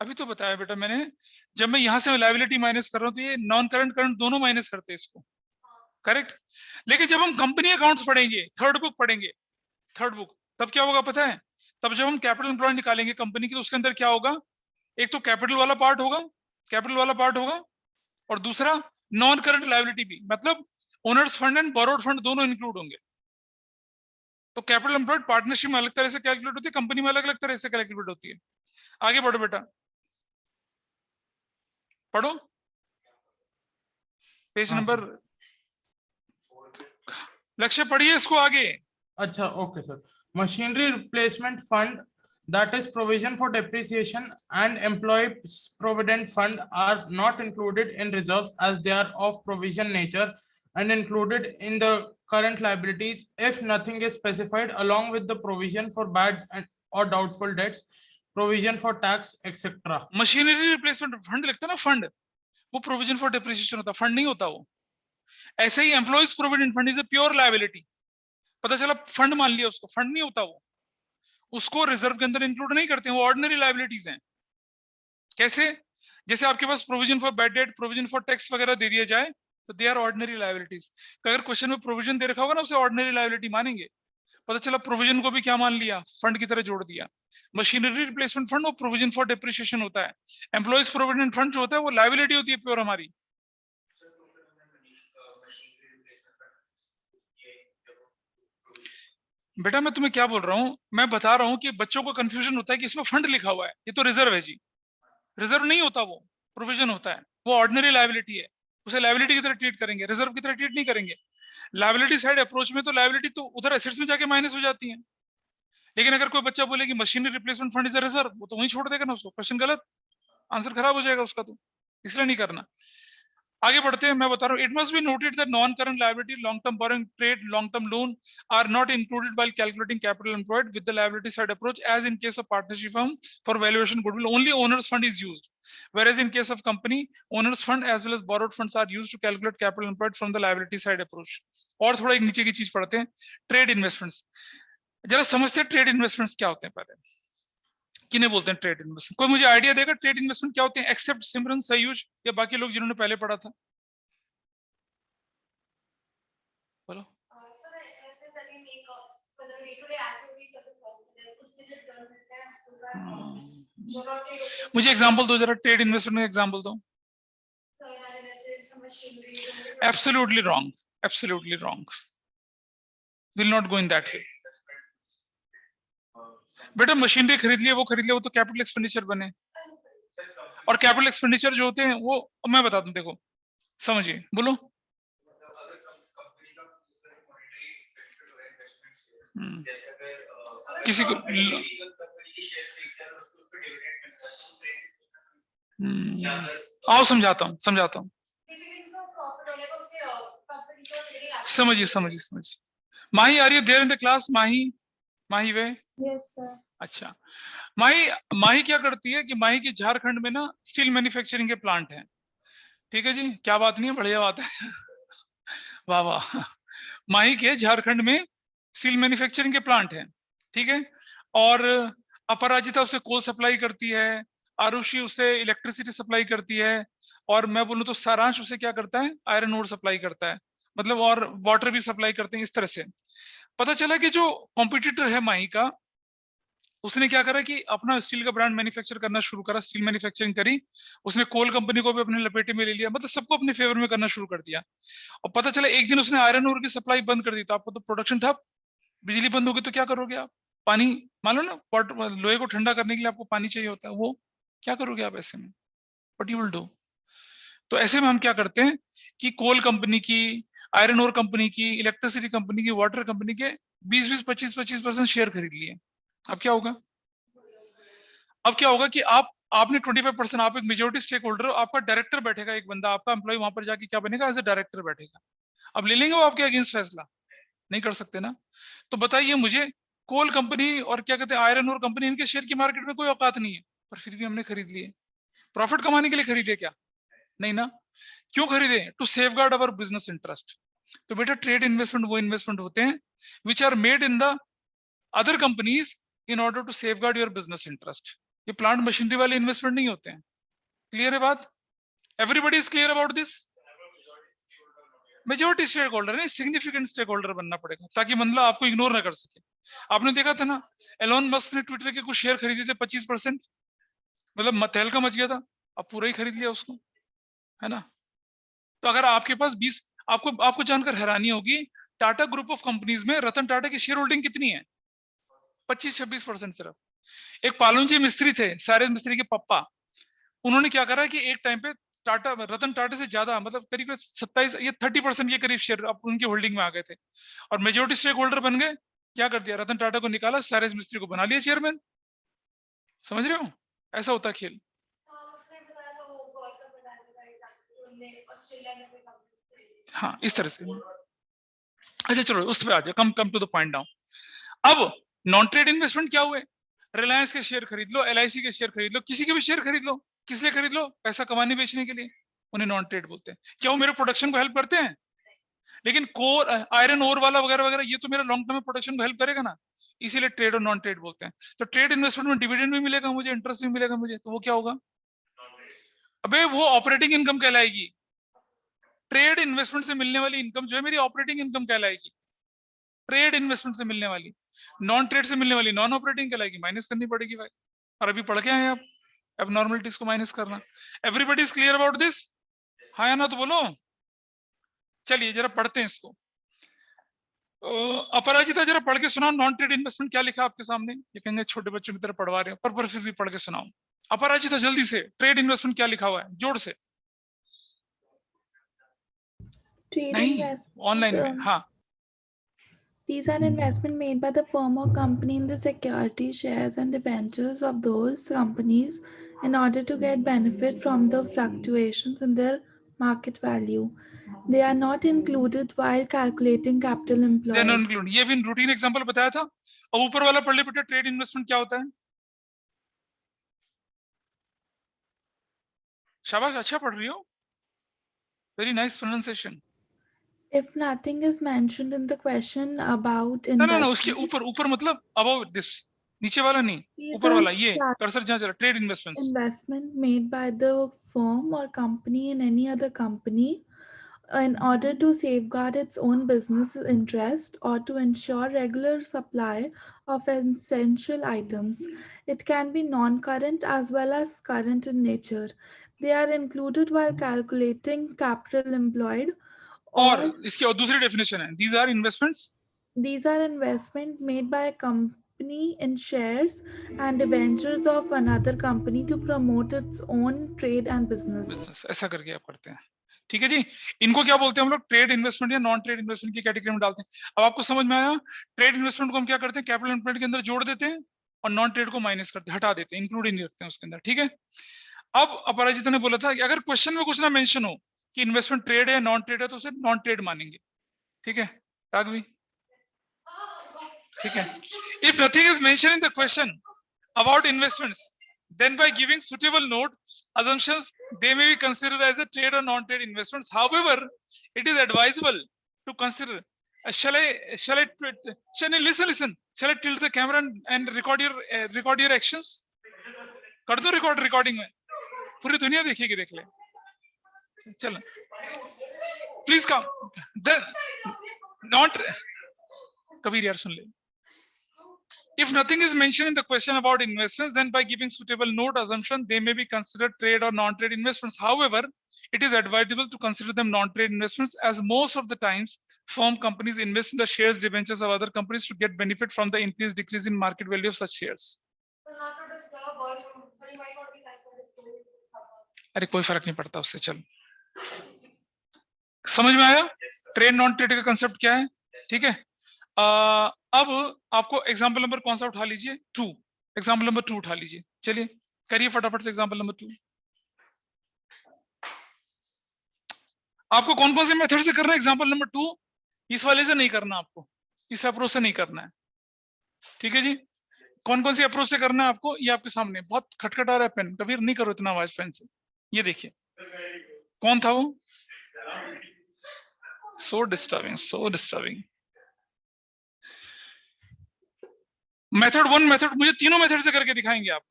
अभी तो बताया बेटा मैंने, जब मैं यहां से लायबिलिटी माइनस कर रहा हूं तो ये नॉन करंट करंट दोनों माइनस करते हैं इसको, करेक्ट। लेकिन जब हम कंपनी अकाउंट्स पढ़ेंगे, थर्ड बुक पढ़ेंगे, थर्ड बुक, तब क्या होगा पता है? तब जब हम कैपिटल एम्प्लॉयड निकालेंगे कंपनी की, तो उसके अंदर क्या होगा? एक तो कैपिटल वाला पार्ट होगा, कैपिटल वाला पार्ट होगा, और दूसरा नॉन करंट लायबिलिटी भी, मतलब owner's fund and borrowed fund दोनों इंक्लूड होंगे। तो कैपिटल एम्प्लॉयड पार्टनरशिप में अलग तरह से कैलकुलेट होती है, कंपनी में अलग अलग तरह से कैलकुलेट होती है। आगे बढ़ो बेटा, पढ़ो पेज नंबर, लक्ष्य पढ़िए इसको आगे। अच्छा, okay sir. Machinery replacement fund, that is provision for depreciation, and employee provident fund are not included in reserves as they are of provision nature and included in the current liabilities if nothing is specified, along with the provision for bad or doubtful debts, provision for tax, etc. Machinery replacement fund लिखता है ना, fund, वो provision for depreciation होता है, fund नहीं होता वो। ऐसे ही employees provident fund is a pure liability, पता चला फंड मान लिया उसको, फंड नहीं होता वो, उसको रिजर्व के अंदर इंक्लूड नहीं करते, वो ऑर्डिनरी लायबिलिटीज हैं। कैसे? जैसे आपके पास provision for bad debt, provision for tax वगैरह दे दिया जाए तो दे आर ऑर्डिनरी लायबिलिटीज। अगर क्वेश्चन में प्रोविजन दे रखा होगा ना, उसे ऑर्डिनरी लायबिलिटी मानेंगे। पता चला प्रोविजन को भी क्या मान लिया, फंड की तरह जोड़ दिया। मशीनरी रिप्लेसमेंट फंड वो प्रोविजन फॉर डेप्रिसिएशन होता है, एम्प्लॉइज प्रोविडेंट फंड जो होता है वो लायबिलिटी होती है प्योर हमारी। बेटा मैं तुम्हें क्या बोल रहा हूँ, मैं बता रहा हूँ कि बच्चों को कंफ्यूजन होता है कि इसमें फंड लिखा हुआ है, ये तो रिजर्व है जी। रिजर्व नहीं होता, वो प्रोविजन होता है, वो ऑर्डिनरी लायबिलिटी है, उसे लायबिलिटी की तरह ट्रीट करेंगे, रिजर्व की तरह ट्रीट नहीं करेंगे। लायबिलिटी साइड अप्रोच में तो लायबिलिटी तो उधर एसेट्स में जाके माइनस हो जाती है। लेकिन अगर कोई बच्चा बोले कि machinery replacement fund is a reserve, वो तो वहीं छोड़ देगा ना उसको, क्वेश्चन गलत, आंसर खराब हो जाएगा उसका, तो इसलिए नहीं करना। आगे बढ़ते हैं, मैं बता रहा हूँ. It must be noted that non-current liability, long-term borrowing, trade, long-term loan are not included while calculating capital employed with the liability side approach. As in case of partnership firm, for valuation goodwill, only owner's fund is used. Whereas in case of company, owner's fund as well as borrowed funds are used to calculate capital employed from the liability side approach. और थोड़ा एक नीचे की चीज पढ़ते हैं, trade investments. जरा समझते हैं ट्रेड इन्वेस्टमेंट्स क्या होते हैं पहले. किन्हें बोलते हैं ट्रेड इन्वेस्टमेंट? कोई मुझे आइडिया देगा ट्रेड इन्वेस्टमेंट क्या होते हैं, एक्सेप्ट सिमरन, सयूज या बाकी लोग जिन्होंने पहले पढ़ा था? बोलो. मुझे एग्जांपल दो जरा, ट्रेड इन्वेस्टमेंट में एग्जांपल दो. Absolutely wrong, absolutely wrong. Will not go in that way. बेटा मशीनरी खरीद लिया, वो खरीद लिया, वो तो कैपिटल एक्सपेंडिचर बने. और कैपिटल एक्सपेंडिचर जो होते हैं वो मैं बता दूं, देखो समझिए, बोलो. किसी को आओ समझाता हूँ, समझाता हूँ. समझिए समझिए समझिए. Mahi, are you there in the class? Mahi, Mahi वे? Yes sir. अच्छा, माही क्या करती है कि माही की झारखंड में ना स्टील मैन्युफैक्चरिंग के प्लांट हैं. ठीक है जी, क्या बात नहीं है, बढ़िया बात है. वाह वाह. माही के झारखंड में स्टील मैन्युफैक्चरिंग के प्लांट हैं. ठीक है. और अपराजिता उसे कोल सप्लाई करती है, आरुषि उसे इलेक्ट्रिसिटी सप्लाई करती है, और मैं बोलूं तो सारांश उसे क्या करता है, आयरन ओर सप्लाई करता है, मतलब, और वाटर भी सप्लाई करते हैं. इस तरह से पता चला कि जो कॉम्पिटिटर है माही का, उसने क्या करा कि अपना स्टील का ब्रांड मैन्युफैक्चर करना शुरू करा, स्टील मैन्युफैक्चरिंग करी. उसने कोल कंपनी को भी अपने लपेटे में ले लिया, मतलब सबको अपने फेवर में करना शुरू कर दिया. और पता चला एक दिन उसने आयरन ओर की सप्लाई बंद कर दी, तो आपको तो प्रोडक्शन ठप. बिजली बंद होगी तो क्या करोगे आप? पानी, मान लो ना लोहे को ठंडा करने के लिए आपको पानी चाहिए होता है, वो क्या करोगे आप ऐसे में? What you will do? तो ऐसे में हम क्या करते हैं कि कोल कंपनी की, आयरन ओर कंपनी की, इलेक्ट्रिसिटी कंपनी की, वाटर कंपनी के 20-20, 25-25% शेयर खरीद लिए. अब क्या होगा? अब क्या होगा कि आपने 25%, आप एक मेजोरिटी स्टेक होल्डर हो, आपका डायरेक्टर बैठेगा, एक बंदा आपका एम्प्लॉय वहां पर जाके क्या बनेगा, एज ए डायरेक्टर बैठेगा. अब ले लेंगे वो आपके अगेंस्ट फैसला? नहीं कर सकते ना. तो बताइए मुझे, कोल कंपनी और क्या कहते हैं आयरन ओर कंपनी, इनके शेयर की मार्केट में कोई औकात नहीं है, पर फिर भी हमने खरीद लिए. प्रॉफिट कमाने के लिए खरीदे क्या? नहीं ना. क्यों खरीदे? To safeguard our business interest. तो बेटा ट्रेड इन्वेस्टमेंट वो इन्वेस्टमेंट होते हैं which are made in the other companies in order to safeguard your business interest. ये प्लांट मशीनरी वाले इन्वेस्टमेंट नहीं होते हैं. क्लियर है बात? Everybody is clear about this? Majority stake holder नहीं, सिग्निफिकेंट स्टेक होल्डर बनना पड़ेगा, ताकि मतलब आपको इग्नोर ना कर सके. आपने देखा था ना, एलोन मस्क ने ट्विटर के कुछ शेयर खरीदे थे 25%, मतलब तहलका मच गया था. अब पूरा ही खरीद लिया उसको, है ना. तो अगर आपके पास 20, आपको जानकर हैरानी होगी, टाटा ग्रुप ऑफ कंपनीज में रतन टाटा की शेयर होल्डिंग कितनी है? 25-26% सिर्फ. एक पालुंजी मिस्त्री थे, साइरस मिस्त्री के पापा, उन्होंने क्या करा कि एक टाइम पे टाटा, रतन टाटा से ज्यादा, मतलब करीब 27 या 30% के करीब शेयर उनकी होल्डिंग में आ गए थे, और मेजोरिटी स्टेक होल्डर बन गए. क्या कर दिया, रतन टाटा को निकाला, साइरस मिस्त्री को बना लिया चेयरमैन. समझ रहे हो? ऐसा होता खेल. हाँ, इस तरह से. अच्छा चलो उस पे आ जाओ, come to the point now. अब नॉन ट्रेड इन्वेस्टमेंट क्या हुए? रिलायंस के शेयर खरीद लो, LIC के शेयर खरीद लो, किसी के भी शेयर खरीद लो. किस लिए खरीद लो? पैसा कमाने बेचने के लिए. उन्हें नॉन ट्रेड बोलते हैं. क्या वो मेरे प्रोडक्शन को हेल्प करते हैं? लेकिन कोल, आयरन ओर वाला वगैरह वगैरह, ये तो मेरा लॉन्ग टर्म में प्रोडक्शन को हेल्प करेगा ना, इसीलिए ट्रेड और नॉन ट्रेड बोलते हैं. तो ट्रेड इन्वेस्टमेंट में डिविडेंड भी मिलेगा मुझे, इंटरेस्ट भी मिलेगा मुझे, तो वो क्या होगा? अबे वो ऑपरेटिंग इनकम कहलाएगी. ट्रेड इन्वेस्टमेंट से मिलने वाली इनकम जो है मेरी ऑपरेटिंग इनकम कहलाएगी. ट्रेड इन्वेस्टमेंट से मिलने वाली, नॉन ट्रेड से मिलने वाली नॉन ऑपरेटिंग कहलाएगी, माइनस करनी पड़ेगी भाई. और अभी पढ़ के आए आप एबनॉर्मलिटीज को माइनस करना. Everybody is clear about this? हाँ या ना तो बोलो. चलिए जरा पढ़ते हैं इसको. अपराजिता जरा पढ़ के सुनाओ, नॉन ट्रेड इन्वेस्टमेंट क्या लिखा आपके सामने. ये कहेंगे छोटे बच्चों की तरह पढ़वा रहे हो, पर फिर भी पढ़ के सुनाओ. अपराजिता जल्दी से, ट्रेड इन्वेस्टमेंट क्या लिखा हुआ है, जोर से. नहीं, ऑनलाइन में. हाँ. These are investment made by the firm or company in the security, shares and debentures of those companies in order to get benefit from the fluctuations in their market value. They are not included while calculating capital Then employed. include, ये भी routine example बताया था। अब ऊपर वाला पढ़ ले बेटा, ट्रेड इन्वेस्टमेंट क्या होता है। शाबाश, अच्छा पढ़ रही हो, very nice pronunciation. If nothing is mentioned in the question about ना उसके investment, ऊपर, ऊपर मतलब अबाउट दिस, नीचे वाला नहीं, these ऊपर are वाला, ये sta- कर्सर जहाँ चला, trade investments. investment made by the firm or company in any other company in order to safeguard its own business interest or to ensure regular supply of essential items. It can be non-current as well as current in nature. They are included while calculating capital employed, और or इसकी और दूसरी definition है, these are investments, these are investment made by a company in shares and debentures of another company to promote its own trade and business. Business, ऐसा करके आप करते हैं। ठीक है जी, इनको क्या बोलते हैं हम लोग, ट्रेड इन्वेस्टमेंट या नॉन ट्रेड इन्वेस्टमेंट की कैटेगरी में डालते हैं। अब आपको समझ में आया, ट्रेड इन्वेस्टमेंट को हम क्या करते हैं, कैपिटल इम्प्लॉयड के अंदर जोड़ देते हैं और नॉन ट्रेड को माइनस करते हैं, हटा देते हैं, इंक्लूड ही नहीं रखते हैं उसके अंदर। ठीक है, अब अपराजित ने बोला था कि अगर क्वेश्चन में कुछ ना मेंशन हो कि इन्वेस्टमेंट ट्रेड है नॉन ट्रेड है, तो उसे नॉन ट्रेड मानेंगे। ठीक है राघवी, ठीक है। If nothing is mention in the question about investments, then by giving suitable note assumptions, they may be considered as a trade or non-trade investments. However, it is advisable to consider, shall I listen, shall I tilt the camera and record your actions? कर दो record, recording में पूरी दुनिया देखेगी, देख ले। चलो please come, not Kabir यार सुन ले। If nothing is mentioned in the question about investments, then by giving suitable note assumption, they may be considered trade or non-trade investments. However, it is advisable to consider them non-trade investments, as most of the times firm companies invest in the shares, debentures of other companies to get benefit from the increase decrease in market value of such shares. अरे कोई फर्क नहीं पड़ता उससे, चलो समझ में आया ट्रेड नॉन ट्रेड का कंसेप्ट क्या है। ठीक है, अब आपको एग्जाम्पल नंबर कौन सा उठा लीजिए, 2, एग्जाम्पल नंबर 2 उठा लीजिए। चलिए करिए फटाफट से एग्जाम्पल नंबर 2। आपको कौन कौन से मेथड से करना है एग्जाम्पल नंबर 2, इस वाले से नहीं करना, आपको इस अप्रोच से नहीं करना है। ठीक है जी, कौन कौन सी अप्रोच से करना है आपको, ये आपके सामने। बहुत खटखटा रहा है पेन, कबीर नहीं करो इतना आवाज पेन से। ये देखिए कौन था वो, सो डिस्टर्बिंग, सो डिस्टर्बिंग। मेथड 1, मेथड, मुझे तीनों मेथड से करके दिखाएंगे आप,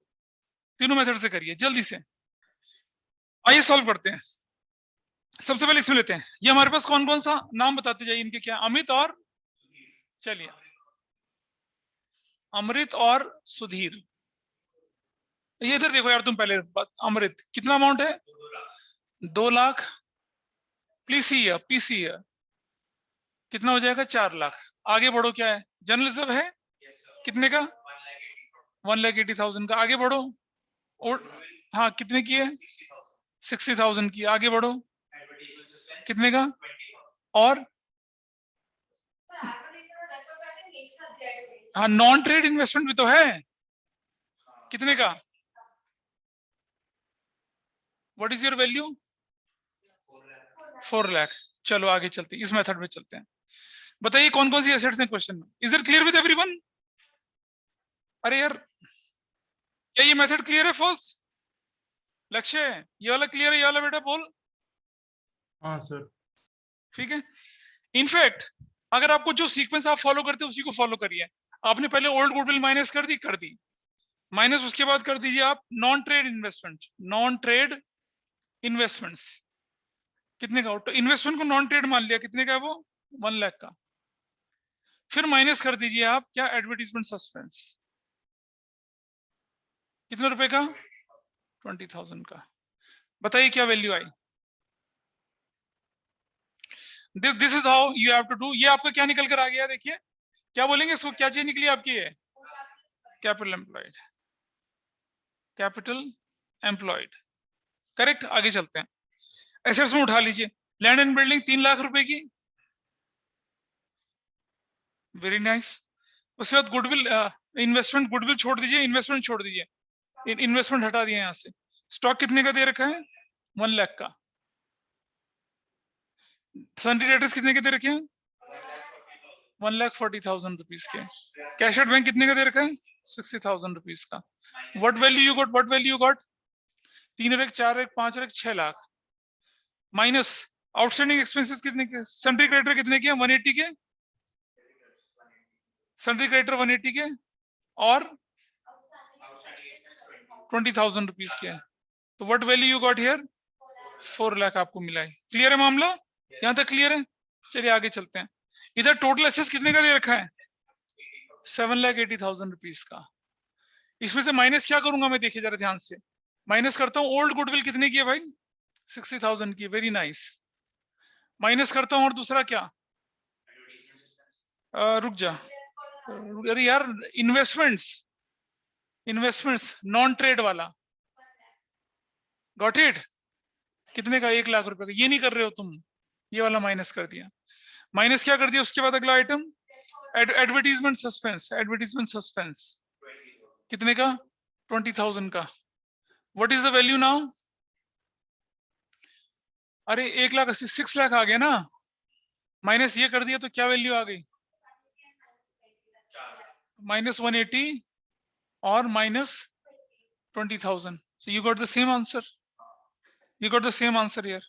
तीनों मेथड से करिए जल्दी से। आइए सॉल्व करते हैं। सबसे पहले इसमें लेते हैं, ये हमारे पास कौन कौन सा, नाम बताते जाइए इनके क्या, अमित और, चलिए अमृत और सुधीर। ये इधर देखो यार तुम पहले, अमृत कितना अमाउंट है, 2 लाख, पीसी कितना हो जाएगा, 4 लाख। आगे बढ़ो, क्या है, जनरल रिजर्व है कितने का, 1,80,000 का। आगे बढ़ो, और हाँ कितने की है, 60,000 की। आगे बढ़ो, कितने का, और हाँ नॉन ट्रेड इन्वेस्टमेंट भी तो है, कितने का, what is your value, 4 lakh. चलो आगे चलते हैं, इस मेथड में चलते हैं। बताइए कौन कौन सी एसेट्स हैं क्वेश्चन में, is it clear with everyone. अरे यार क्या ये मेथड क्लियर है फर्स्ट, लक्ष्य ये वाला क्लियर है, ये वाला बेटा बोल। हाँ सर। ठीक है, इनफैक्ट अगर आपको जो सीक्वेंस आप फॉलो करते हैं उसी को फॉलो करिए। आपने पहले ओल्ड गुडविल माइनस कर दी माइनस, उसके बाद कर दीजिए आप non trade investment, non trade investments कितने का, तो इन्वेस्टमेंट को नॉन ट्रेड मान लिया, कितने का है वो, 1 लाख का। फिर माइनस कर दीजिए आप क्या, एडवर्टीजमेंट सस्पेंस कितने रुपए का, 20,000 का। बताइए क्या वैल्यू आई। This is how you have to do. ये आपका क्या निकल कर आ गया, देखिए क्या बोलेंगे इसको, क्या चीज निकली आपकी है, capital employed, capital employed, correct. आगे चलते हैं, एसेट्स में उठा लीजिए, लैंड एंड बिल्डिंग 3 लाख रुपए की, वेरी नाइस। उसके बाद गुडविल, इन्वेस्टमेंट, गुडविल छोड़ दीजिए, इन्वेस्टमेंट छोड़ दीजिए, इन्वेस्टमेंट हटा दिए यहाँ से। स्टॉक कितने का दे रखा है, 1 लाख का। सन्ड्री क्रेडिटर्स कितने के दे रखे हैं? 1,40,000 रुपीज के। कैश आउट बैंक कितने का दे रखा है? 60,000 रुपीज का। What value you got? What value you got? 3 रेक 4 रेक 5 रेक 6 लाख माइनस आउटस्टैंडिंग एक्सपेंसेस कितने के? सन्ड्री क्रेडिटर कितने के? 180 के। सन्ड्री क्रेडिटर 180 के और 20,000 रुपीज के। तो what value you got here? 4 lakh आपको मिला है। क्लियर है मामला? यहां तक क्लियर है? चलिए आगे चलते हैं। इधर टोटल एसेट्स कितने का दे रखा है? 7,80,000 रुपीज का। इसमें से माइनस क्या करूंगा मैं? देखिए जरा ध्यान से। माइनस करता हूँ ओल्ड गुडविल कितने की है भाई? 60,000 की। Very nice. माइनस करता हूँ और दूसरा क्या? रुक जा, अरे यार, इन्वेस्टमेंट्स नॉन ट्रेड वाला। Got it? कितने का? 1 लाख रुपए का। ये नहीं कर रहे हो तुम, ये वाला माइनस कर दिया। माइनस क्या कर दिया? उसके बाद अगला item advertisement suspense. Advertisement suspense कितने का? 20,000 का। What is the value now? अरे 1,80,000, 6 लाख आ गया ना। माइनस ये कर दिया तो क्या वैल्यू आ गई? -180 और -20,000। So you got the same answer. You got the same answer here.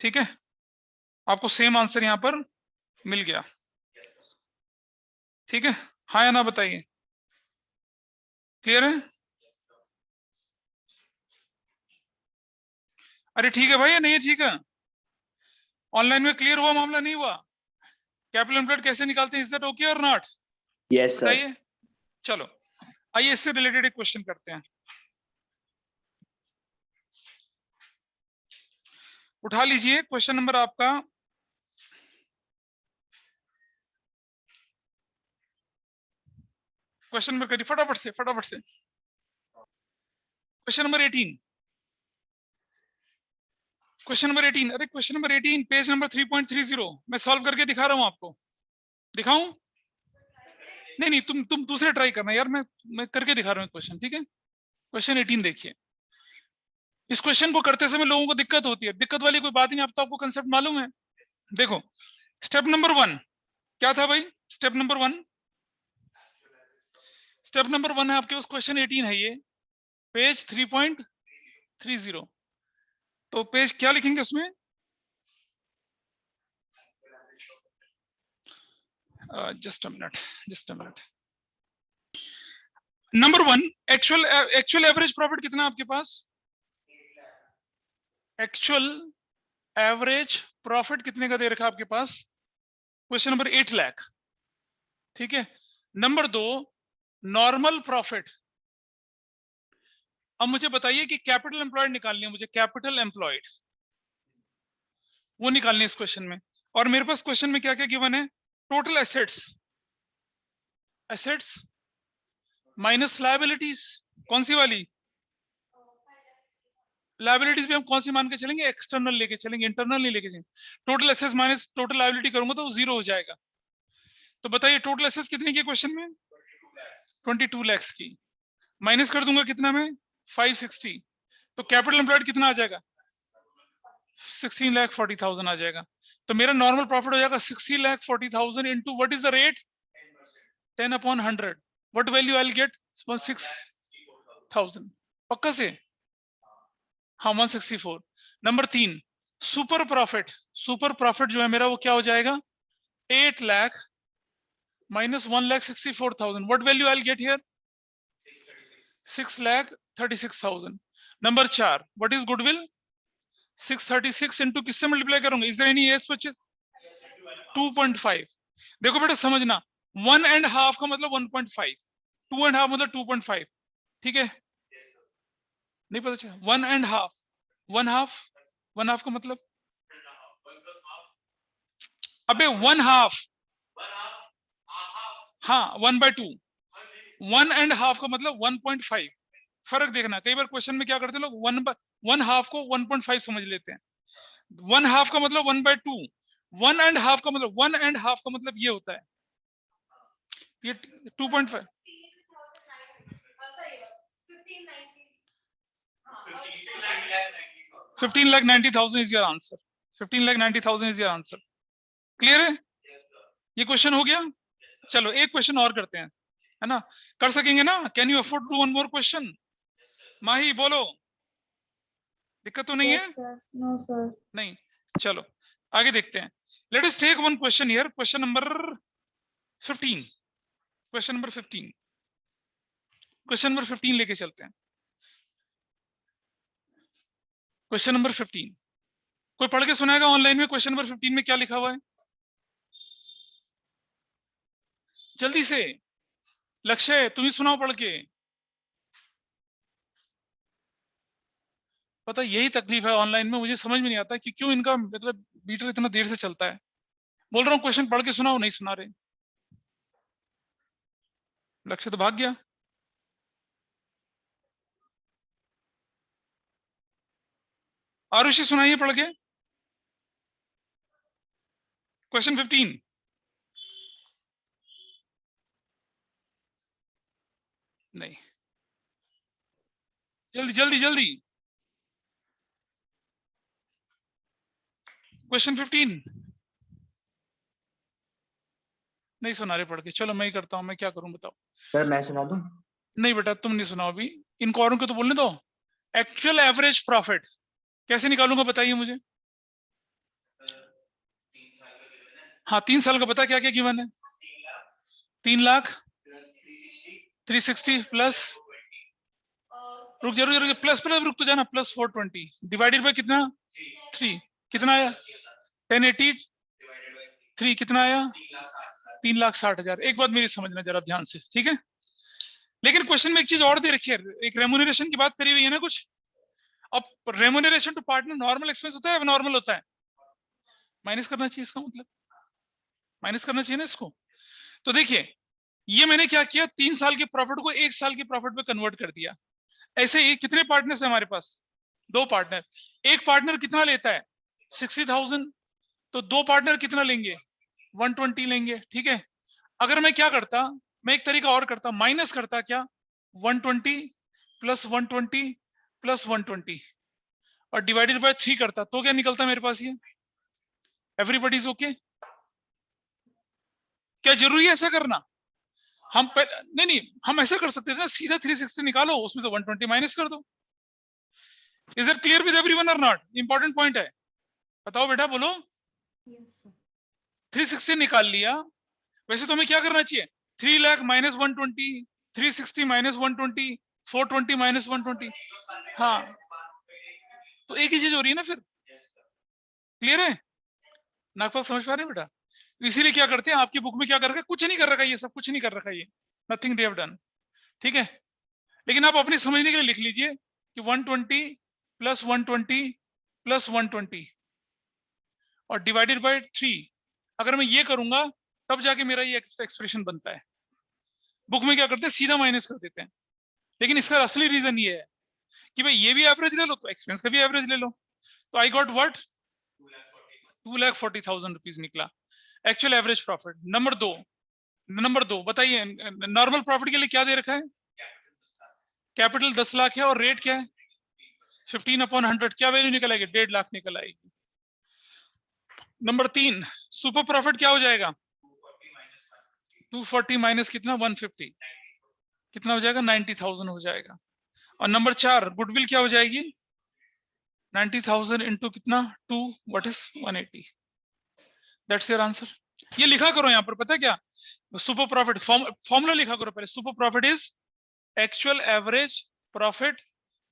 ठीक है, आपको सेम आंसर यहां पर मिल गया। ठीक है, हाँ या ना बताइए। क्लियर है? अरे ठीक है भाई या नहीं है? ठीक है, ऑनलाइन में क्लियर हुआ? मामला नहीं हुआ? कैपिटल एम्प्लॉयड कैसे निकालते हैं? इज दैट ओके और नॉट? Yes sir. बताइए। चलो आइए इससे रिलेटेड एक क्वेश्चन करते हैं। उठा लीजिए क्वेश्चन नंबर आपका क्वेश्चन नंबर करिए फटाफट से, फटाफट से। Question number 18। Question number 18। अरे क्वेश्चन नंबर 18 पेज नंबर 3.30। मैं सॉल्व करके दिखा रहा हूं आपको। दिखाऊं? नहीं नहीं, तुम दूसरे ट्राई करना यार, मैं करके दिखा रहा हूं क्वेश्चन। ठीक है, क्वेश्चन 18 देखिए। इस क्वेश्चन को करते समय लोगों को दिक्कत होती है। दिक्कत वाली कोई बात नहीं, अब तो आपको कंसेप्ट मालूम है। देखो स्टेप नंबर 1 क्या था भाई? स्टेप नंबर 1 है आपके पास। क्वेश्चन 18 है ये, पेज 3.30। तो पेज क्या लिखेंगे उसमें? Just a minute. Number 1, actual average profit कितना आपके पास? एक्चुअल एवरेज प्रॉफिट कितने का दे रखा आपके पास? Question number 8 lakh. ठीक है। Number 2 normal profit. अब मुझे बताइए कि कैपिटल एम्प्लॉयड निकालनी है मुझे, कैपिटल एम्प्लॉयड वो निकालनी है इस क्वेश्चन में। और मेरे पास क्वेश्चन में क्या क्या गिवन है? Total assets minus liabilities. कौन सी वाली? लायबिलिटीज भी हम कौन सी मान के चलेंगे? एक्सटर्नल लेके चलेंगे, इंटरनल नहीं लेके चलेंगे। Total assets minus total liability करूंगा तो 0 हो जाएगा। तो बताइए टोटल एसेट्स कितने की क्वेश्चन में? 22 लाख की। माइनस कर दूंगा कितना में? 560। तो कैपिटल एम्प्लॉयड कितना आ जाएगा? 16,40,000 आ जाएगा। तो मेरा नॉर्मल प्रॉफिट हो जाएगा 60,40,000 into what is the rate? 10/100। What value I will get? 16,000। पक्का से? हाँ 164। Number 3 super profit. Super profit जो है मेरा वो क्या हो जाएगा? 8 lakh minus 1,64,000। What value I will get here? 6,36,000। Number 4 what is goodwill? 636 into किससे मल्टीप्लाई करूंगा? Is there any as purchase? 2.5। देखो बेटा समझना, 1.5 का मतलब 1.5, 2.5 मतलब 2.5। ठीक है, नहीं पता चला? 1.5 1/2 का मतलब, अबे 1/2, हाँ 1/2। 1.5 का मतलब 1.5। फर्क देखना, कई बार क्वेश्चन में क्या करते हैं लोग 1/2 को 1.5 समझ लेते हैं। 1/2 का मतलब 1/2। 1.5 का मतलब 1.5 का मतलब ये होता है, ये 2.5। 15,90,000 is your answer. 15,90,000 is your answer. Clear है? ये क्वेश्चन हो गया। चलो एक क्वेश्चन और करते हैं, है ना? कर सकेंगे ना? Can you afford to one more question? Mahi बोलो, दिक्कत तो नहीं है? No sir. नहीं, चलो आगे देखते हैं। Let us take one question here, question number 15। Question number 15, question number 15 लेके चलते हैं। क्वेश्चन नंबर 15 कोई पढ़ के सुनाएगा ऑनलाइन में? क्वेश्चन नंबर 15 में क्या लिखा हुआ है? जल्दी से, लक्ष्य तुम ही सुनाओ पढ़ के। पता यही तकलीफ है ऑनलाइन में, मुझे समझ में नहीं आता कि क्यों इनका मतलब मीटर इतना देर से चलता है। बोल रहा हूँ क्वेश्चन पढ़ के सुनाओ, नहीं सुना रहे। लक्ष्य तो भाग गया। आरुषि सुनाइए पढ़ के क्वेश्चन 15। नहीं, जल्दी जल्दी जल्दी। क्वेश्चन 15 नहीं सुना रहे पढ़ के। चलो मैं ही करता हूं, मैं क्या करूं बताओ? सर मैं सुना दूं? नहीं बेटा तुम नहीं सुनाओ अभी, इनको औरों को तो बोलने दो। एक्चुअल एवरेज प्रॉफिट कैसे निकालूंगा बताइए मुझे। हाँ 3 साल का पता क्या क्या गिवन है? 3 लाख 360 प्लस, रुक जरूर प्लस प्लस रुक तो जाना, प्लस 420 डिवाइडेड बाय कितना? 3। कितना आया? 1083 कितना आया? 3,60,000। एक बात मेरी समझना जरा ध्यान से, ठीक है? लेकिन क्वेश्चन में एक चीज और दे रखी है, एक रेम्यूनरेशन की बात करी हुई है ना कुछ। अब remuneration to partner normal expense होता है, नॉर्मल होता है? माइनस करना चाहिए, इसका मतलब माइनस करना चाहिए ना इसको। तो देखिए ये मैंने क्या किया, 3 साल के प्रॉफिट को 1 साल के प्रॉफिट में कन्वर्ट कर दिया। ऐसे ही कितने पार्टनर्स है हमारे पास? 2 पार्टनर। एक पार्टनर कितना लेता है? 60,000। तो 2 पार्टनर कितना लेंगे? 120 लेंगे, ठीक है? अगर मैं क्या करता, मैं एक तरीका और करता, माइनस करता क्या, 120 प्लस 120 प्लस 120 और डिवाइडेड बाय 3 करता, तो क्या निकलता मेरे पास ये? Everybody is okay? क्या जरूरी है ऐसा करना? हम नहीं हम ऐसा कर सकते थे ना, सीधा 360 निकालो, उसमें से 120 माइनस कर दो। Is it clear with everyone और नॉट? इंपॉर्टेंट पॉइंट है, बताओ बेटा बोलो। 360 निकाल लिया, वैसे तो हमें क्या करना चाहिए? 3 लाख माइनस 120, 360 माइनस 120, 420 माइनस 120। हाँ तो एक ही चीज हो रही है ना फिर। क्लियर है? नागपाल समझ पा रहे हैं बेटा? इसीलिए क्या करते हैं, आपकी बुक में क्या कर रखा है? कुछ नहीं कर रखा ये सब, कुछ नहीं कर रखा ये, नथिंग दे हैव डन, ठीक है? लेकिन आप अपने समझने के लिए लिख लीजिए कि 120 प्लस 120 प्लस 120 और डिवाइडेड बाय 3। अगर मैं ये करूंगा तब जाके मेरा ये एक्सप्रेशन बनता है। बुक में क्या करते हैं, सीधा माइनस कर देते हैं। लेकिन इसका असली रीजन ये है कि भाई ये भी एवरेज ले लो तो एक्सपेंस का भी एवरेज ले लो। तो आई गॉट व्हाट? 2,40,000 रुपीज निकला एक्चुअल एवरेज प्रॉफिट। नंबर दो बताइए, नॉर्मल प्रॉफिट के लिए क्या दे रखा है? कैपिटल 10 लाख है और रेट क्या है? 15/100। क्या वैल्यू निकल आएगी? 1.5 लाख निकल आएगी। नंबर 3 सुपर प्रॉफिट क्या हो जाएगा? 240 माइनस कितना? 150, कितना हो जाएगा? 90,000 हो जाएगा। और नंबर 4 गुडविल क्या हो जाएगी? 90,000 इंटू कितना? 2, what is 180। That's your answer. ये लिखा करो यहाँ पर, पता है क्या? सुपर प्रॉफिट फॉर्मूला लिखा करो पहले। Super profit is actual average profit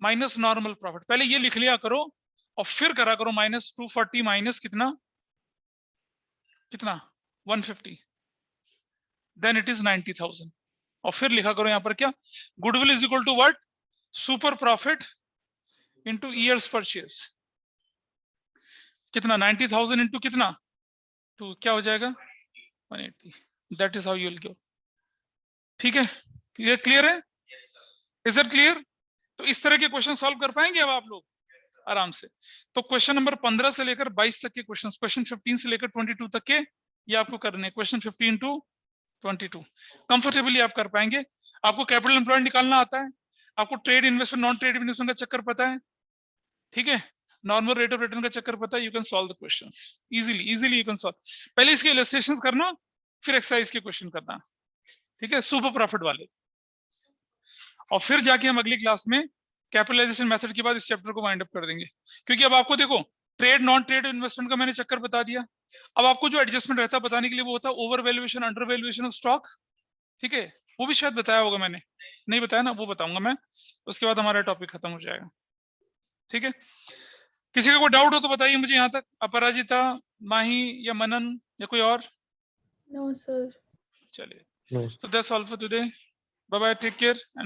minus normal profit. पहले ये लिख लिया करो और फिर करा करो माइनस 240 माइनस कितना 150, देन इट इज 90,000। और फिर लिखा करो यहाँ पर क्या? Goodwill is equal to what? Super profit into years purchase. कितना? 90,000 इंटू कितना 2, क्या हो जाएगा? 180। That is how you will go. ठीक है, ये क्लियर है? Is it clear? तो इस तरह के क्वेश्चन सॉल्व कर पाएंगे अब आप लोग आराम से। तो क्वेश्चन नंबर 15 से लेकर 22 तक के क्वेश्चन, क्वेश्चन 15 से लेकर 22 तक के ये आपको करने, क्वेश्चन 15 टू 22 कंफर्टेबली आप कर पाएंगे। आपको कैपिटल एम्प्लॉयड निकालना आता है, आपको trade investment non trade investment का चक्कर पता है, ठीक है? नॉर्मल रेट ऑफ रिटर्न का चक्कर पता है, you can solve the questions easily you can solve. पहले इसके इलस्ट्रेशंस करना, फिर एक्सरसाइज के क्वेश्चन करना, ठीक है, सुपर प्रॉफिट वाले। और फिर जाके हम अगली क्लास में कैपिटलाइजेशन मेथड के बाद इस चैप्टर को वाइंड अप कर देंगे, क्योंकि अब आपको देखो ट्रेड नॉन ट्रेड इन्वेस्टमेंट का मैंने चक्कर बता दिया। अब आपको जो एडजस्टमेंट रहता है बताने के लिए वो होता है over valuation, under valuation of stock, ठीक है, वो भी शायद बताया होगा मैंने, नहीं बताया ना, वो बताऊंगा मैं, उसके बाद हमारा टॉपिक खत्म हो जाएगा, ठीक है। किसी का कोई डाउट हो तो बताइए मुझे यहाँ तक, अपराजिता, माही या मनन या कोई और? No, sir. चलिए, No, so that's all for today. Bye bye, take care and